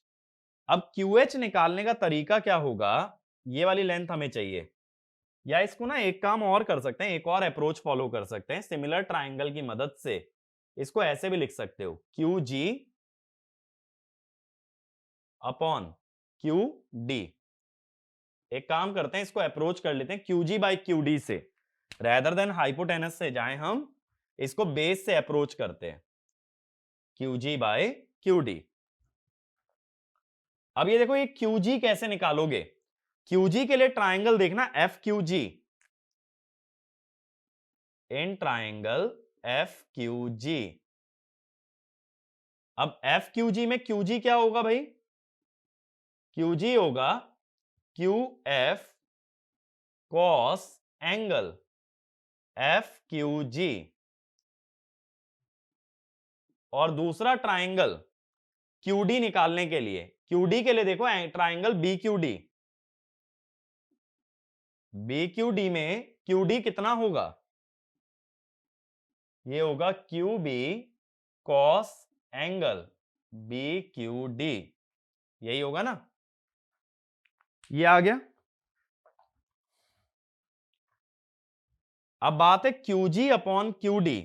अब QH निकालने का तरीका क्या होगा? ये वाली लेंथ हमें चाहिए, या इसको ना एक काम और कर सकते हैं, एक और अप्रोच फॉलो कर सकते हैं सिमिलर ट्राइंगल की मदद से। इसको ऐसे भी लिख सकते हो, QG अपॉन QD। एक काम करते हैं, इसको अप्रोच कर लेते हैं QG बाई QD से, रेदर देन हाइपोटेनस से जाएं हम इसको बेस से अप्रोच करते हैं, QG बाय QD। अब ये देखो, ये QG कैसे निकालोगे? QG के लिए ट्राइंगल देखना FQG, इन ट्राइंगल FQG। अब FQG में QG क्या होगा भाई? QG होगा QF cos एंगल FQG, और दूसरा ट्राइंगल QD निकालने के लिए, QD के लिए देखो ट्राइंगल BQD, BQD में QD कितना होगा? ये होगा QB cos एंगल BQD, यही होगा ना? ये आ गया। अब बात है QG अपॉन QD।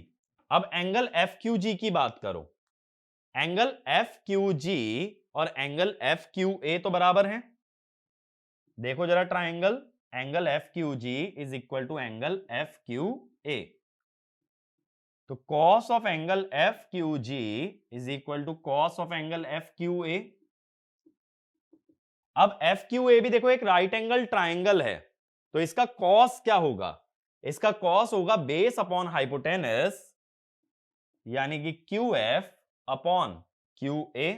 अब एंगल FQG की बात करो, एंगल FQG और एंगल FQA तो बराबर हैं। देखो जरा triangle, angle FQG is equal to angle FQA, तो cos of angle FQG is equal to cos of angle FQA। अब FQA भी देखो एक राइट एंगल ट्राइंगल है, तो इसका cos क्या होगा? इसका cos होगा बेस अपॉन हाइपोटेनस, यानी कि QF अपॉन QA।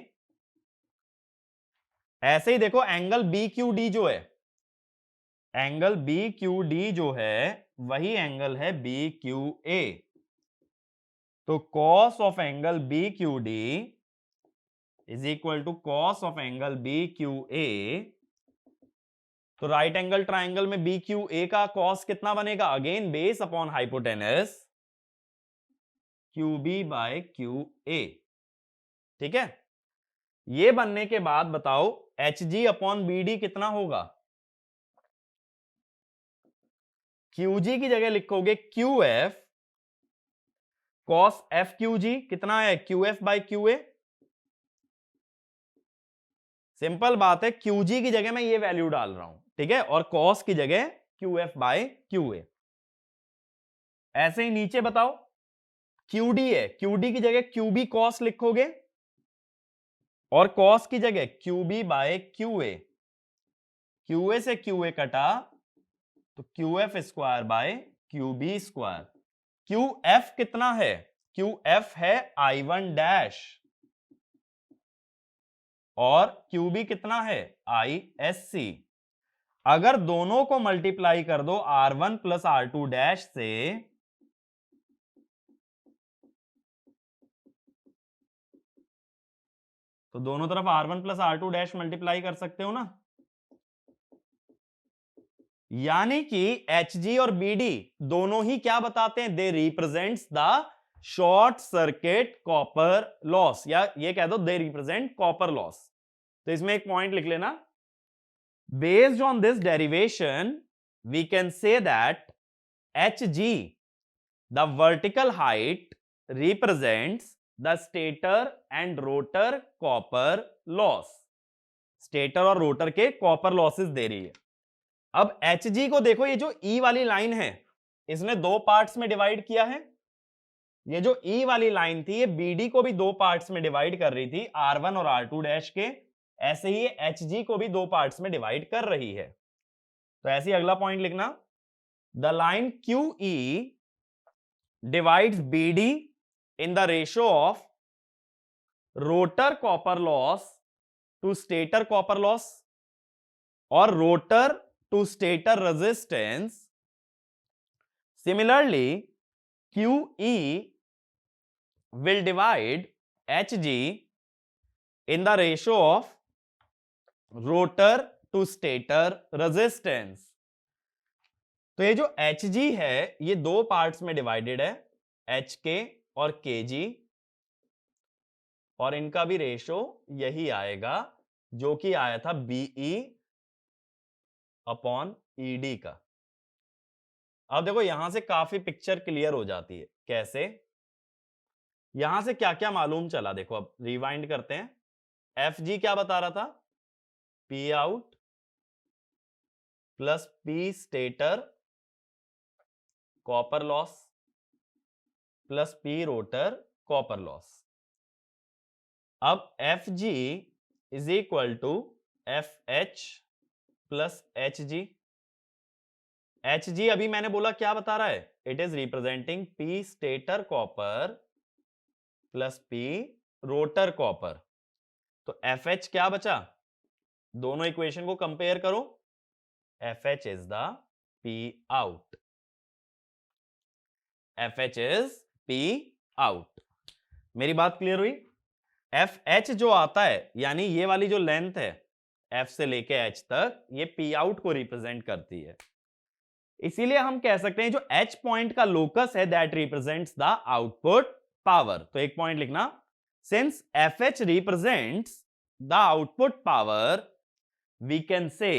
ऐसे ही देखो एंगल BQD जो है, एंगल BQD जो है वही एंगल है BQA, तो cos of angle BQD is equal to cos of angle BQA। तो राइट एंगल ट्राइंगल में BQA का cos कितना बनेगा? Again base upon hypotenuse, QB by QA, ठीक है। ये बनने के बाद बताओ HG अपॉन BD कितना होगा? QG की जगह लिखोगे QF cos FQG, कितना है? QF bye QA। सिंपल बात है, QG की जगह मैं ये वैल्यू डाल रहा हूं, ठीक है, और cos की जगह QF बाय QA। ऐसे ही नीचे बताओ QD है, QD की जगह QB cos लिखोगे, और cos की जगह QB बाय QA। QA से QA कटा तो QF square by QB square. QF कितना है? QF है I1 डैश, और QB कितना है? ISC। अगर दोनों को मल्टीप्लाई कर दो R1 प्लस R2 डैश से, तो दोनों तरफ R1 plus R2 dash multiply कर सकते हो ना, यानी कि HG और BD दोनों ही क्या बताते हैं? They represents the short circuit copper loss, या ये कह दो दे रिप्रेजेंट कॉपर लॉस। तो इसमें एक पॉइंट लिख लेना, based on this derivation we can say that HG the vertical height represents the stator and rotor copper loss. Stator और रोटर के कॉपर लॉसेस दे रही है। अब HG को देखो, ये जो E वाली लाइन है इसने दो पार्ट्स में डिवाइड किया है, ये जो E वाली लाइन थी ये BD को भी दो पार्ट्स में डिवाइड कर रही थी, R1 और R2 डैश के। ऐसे ही HG को भी दो पार्ट्स में डिवाइड कर रही है। तो ऐसे ही अगला पॉइंट लिखना, the line QE divides BD in the ratio of rotor copper loss to stator copper loss or rotor to stator resistance. Similarly, QE will divide HG in the ratio of rotor to stator resistance. तो ये जो HG है ये दो parts में divided है, HK और KG, और इनका भी रेशो यही आएगा जो कि आया था BE अपॉन ED का। अब देखो यहां से काफी पिक्चर क्लियर हो जाती है। कैसे? यहां से क्या क्या मालूम चला, देखो अब रिवाइंड करते हैं। FG क्या बता रहा था? P out plus P stator copper loss plus P rotor copper loss. अब FG is equal to FH plus HG। HG अभी मैंने बोला क्या बता रहा है? It is representing P stator copper plus P rotor copper. तो FH क्या बचा? दोनों इक्वेशन को कंपेयर करो। FH is the P out. FH is P out. मेरी बात क्लियर हुई? FH जो आता है यानी ये वाली जो लेंथ है F से लेके H तक, ये P आउट को रिप्रेजेंट करती है। इसीलिए हम कह सकते हैं जो H पॉइंट का लोकस है that represents the output power. तो एक पॉइंट लिखना, since FH represents the output power, we can say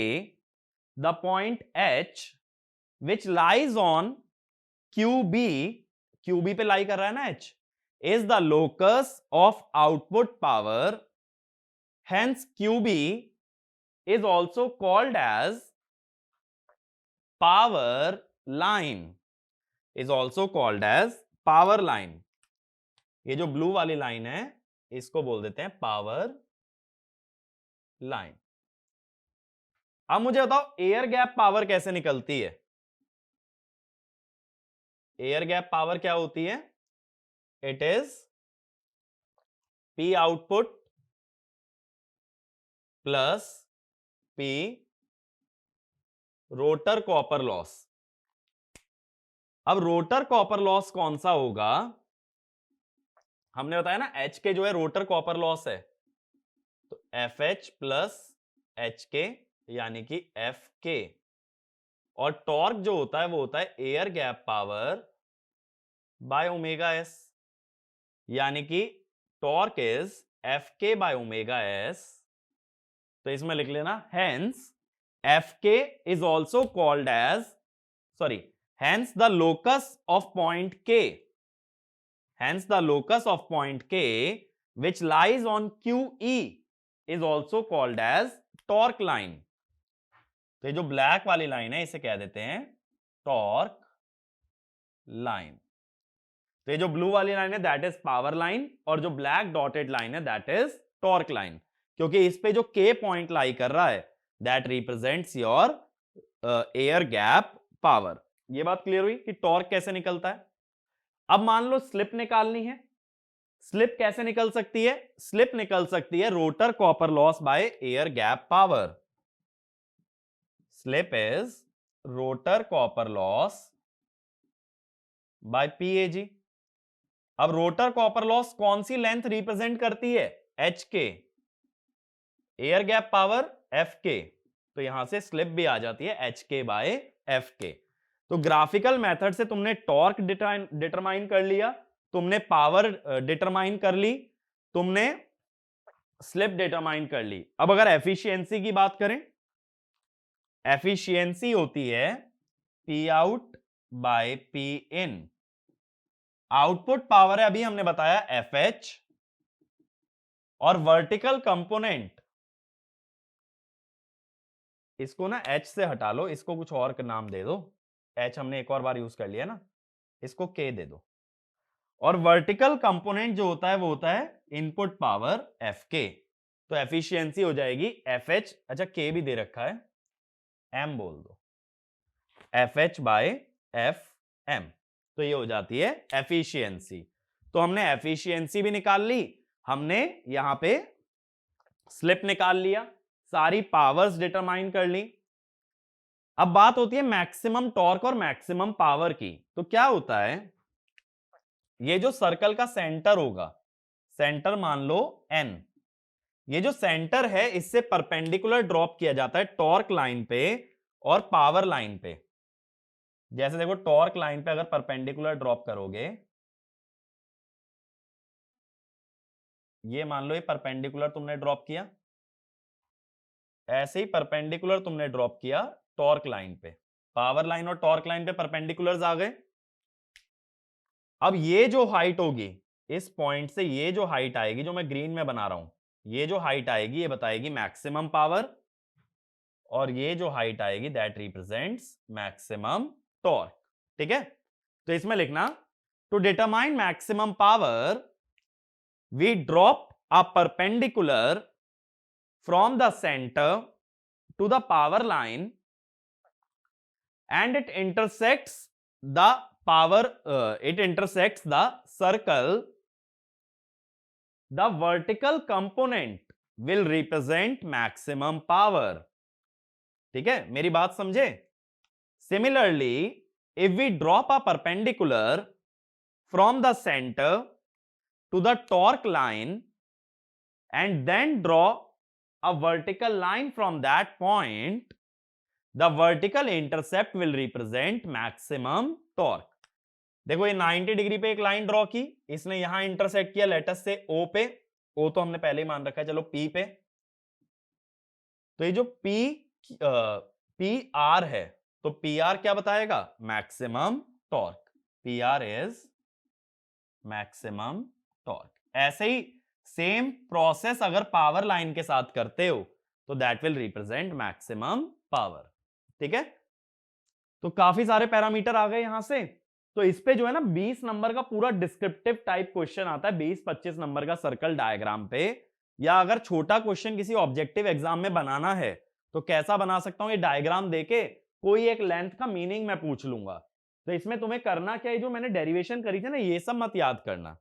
the point H which lies on QB, QB पे लाई कर रहा है ना H, is the locus of output power. Hence QB is also called as power line, is also called as power line. ये जो blue वाली line है इसको बोल देते हैं पावर लाइन। अब मुझे बताओ एयर गैप पावर कैसे निकलती है? एयर गैप पावर क्या होती है? It is P output plus P rotor copper loss. अब रोटर कॉपर लॉस कौन सा होगा? हमने बताया ना H के जो है रोटर कॉपर लॉस है, तो FH प्लस HK यानी कि FK। और टॉर्क जो होता है वो होता है air gap power by omega S, यानी कि torque is FK by omega S. तो इसमें लिख लेना, hence FK is also called as, sorry, hence the locus of point K, hence the locus of point K which lies on QE is also called as torque line. तो ये जो black वाली line है इसे कह देते हैं torque line. तो ये जो ब्लू वाली लाइन है दैट इज पावर लाइन, और जो ब्लैक डॉटेड लाइन है दैट इज टॉर्क लाइन, क्योंकि इस पे जो K पॉइंट लाई कर रहा है that represents your air gap power. ये बात क्लियर हुई कि टॉर्क कैसे निकलता है। अब मान लो स्लिप निकालनी है। स्लिप कैसे निकल सकती है? स्लिप निकल सकती है rotor copper loss by air gap power. Slip is rotor copper loss by PAG। अब रोटर कॉपर लॉस कौन सी लेंथ रिप्रेजेंट करती है? HK। Air gap power FK, तो यहां से स्लिप भी आ जाती है HK बाय FK। तो ग्राफिकल मेथड से तुमने टॉर्क डिटरमाइन कर लिया, तुमने पावर डिटरमाइन कर ली, तुमने स्लिप डिटरमाइन कर ली। अब अगर एफिशिएंसी की बात करें, एफिशिएंसी होती है P out by P in. Output power है अभी हमने बताया FH, और वर्टिकल कंपोनेंट इसको ना H से हटा लो, इसको कुछ और का नाम दे दो। H हमने एक और बार यूज कर लिया ना, इसको K दे दो। और वर्टिकल कंपोनेंट जो होता है वो होता है इनपुट पावर एफ के। तो एफिशिएंसी हो जाएगी एफ एच, अच्छा के भी दे रखा है, एम बोल दो, F H by F M, तो ये हो जाती है एफिशिएंसी। तो हमने एफिशिएंसी भी निकाल ली, हमने यहां पे स्लिप निकाल लिया, सारी पावर्स डिटरमाइन कर ली। अब बात होती है मैक्सिमम टॉर्क और मैक्सिमम पावर की। तो क्या होता है, ये जो सर्कल का सेंटर होगा, सेंटर मान लो एन, ये जो सेंटर है इससे परपेंडिकुलर ड्रॉप किया जाता है टॉर्क लाइन पे और पावर लाइन पे। जैसे देखो टॉर्क लाइन पे अगर परपेंडिकुलर ड्रॉप करोगे, ये मान लो ये परपेंडिकुलर तुमने ड्रॉप किया, ऐसे ही परपेंडिकुलर तुमने ड्रॉप किया टॉर्क लाइन पे, पावर लाइन और टॉर्क लाइन पे परपेंडिकुलर्स आ गए। अब ये जो हाइट होगी, इस पॉइंट से ये जो हाइट आएगी जो मैं ग्रीन में बना रहा हूं, ये जो हाइट आएगी ये बताएगी मैक्सिमम पावर, और ये जो हाइट आएगी दैट रिप्रेजेंट्स मैक्सिमम टॉर्क। ठीक है, तो इसमें लिखना to determine maximum power we drop a perpendicular from the center to the power line and it intersects the circle. The vertical component will represent maximum power. ठीक है, मेरी बात समझे? Similarly, if we drop a perpendicular from the center to the torque line and then draw a vertical line from that point, the vertical intercept will represent maximum torque. देखो ये 90 degree पे एक line draw की, इसने यहां intersect किया let's say O पे, O तो हमने पहले ही मान रखा है, चलो P पे। तो ये जो पी आर है, तो पी आर क्या बताएगा, maximum torque, P R is maximum torque. ऐसे ही सेम प्रोसेस अगर पावर लाइन के साथ करते हो तो that will represent maximum power. ठीक है, तो काफी सारे पैरामीटर आ गए यहां से। तो इस पे जो है ना 20 नंबर का पूरा डिस्क्रिप्टिव टाइप क्वेश्चन आता है, 20-25 नंबर का सर्कल डायग्राम पे। या अगर छोटा क्वेश्चन किसी ऑब्जेक्टिव एग्जाम में बनाना है तो कैसा बना सकता हूं, ये डायग्राम देके कोई एक लेंथ का मीनिंग मैं पूछ लूंगा। तो इसमें तुम्हें करना क्या है, जो मैंने डेरिवेशन करी थी ना ये सब मत याद करना,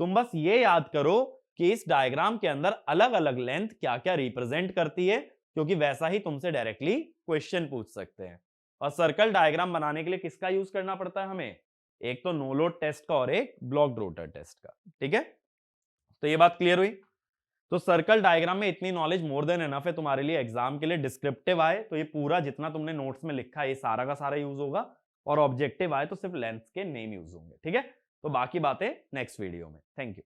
तुम बस ये याद करो कि इस डायग्राम के अंदर अलग अलग लेंथ क्या क्या रिप्रेजेंट करती है, क्योंकि वैसा ही तुमसे डायरेक्टली क्वेश्चन पूछ सकते हैं। और सर्कल डायग्राम बनाने के लिए किसका यूज करना पड़ता है हमें, एक तो नो लोड टेस्ट का और एक ब्लॉक्ड रोटर टेस्ट का। ठीक है, तो ये बात क्लियर हुई। तो सर्कल डायग्राम में इतनी नॉलेज मोर देन एनफ है तुम्हारे लिए, एग्जाम के लिए डिस्क्रिप्टिव आए तो ये पूरा जितना तुमने नोट्स में लिखा है ये सारा का सारा यूज होगा, और ऑब्जेक्टिव आए तो सिर्फ लेंथ के नेम यूज होंगे। ठीक है, तो बाकी बातें नेक्स्ट वीडियो में। Thank you.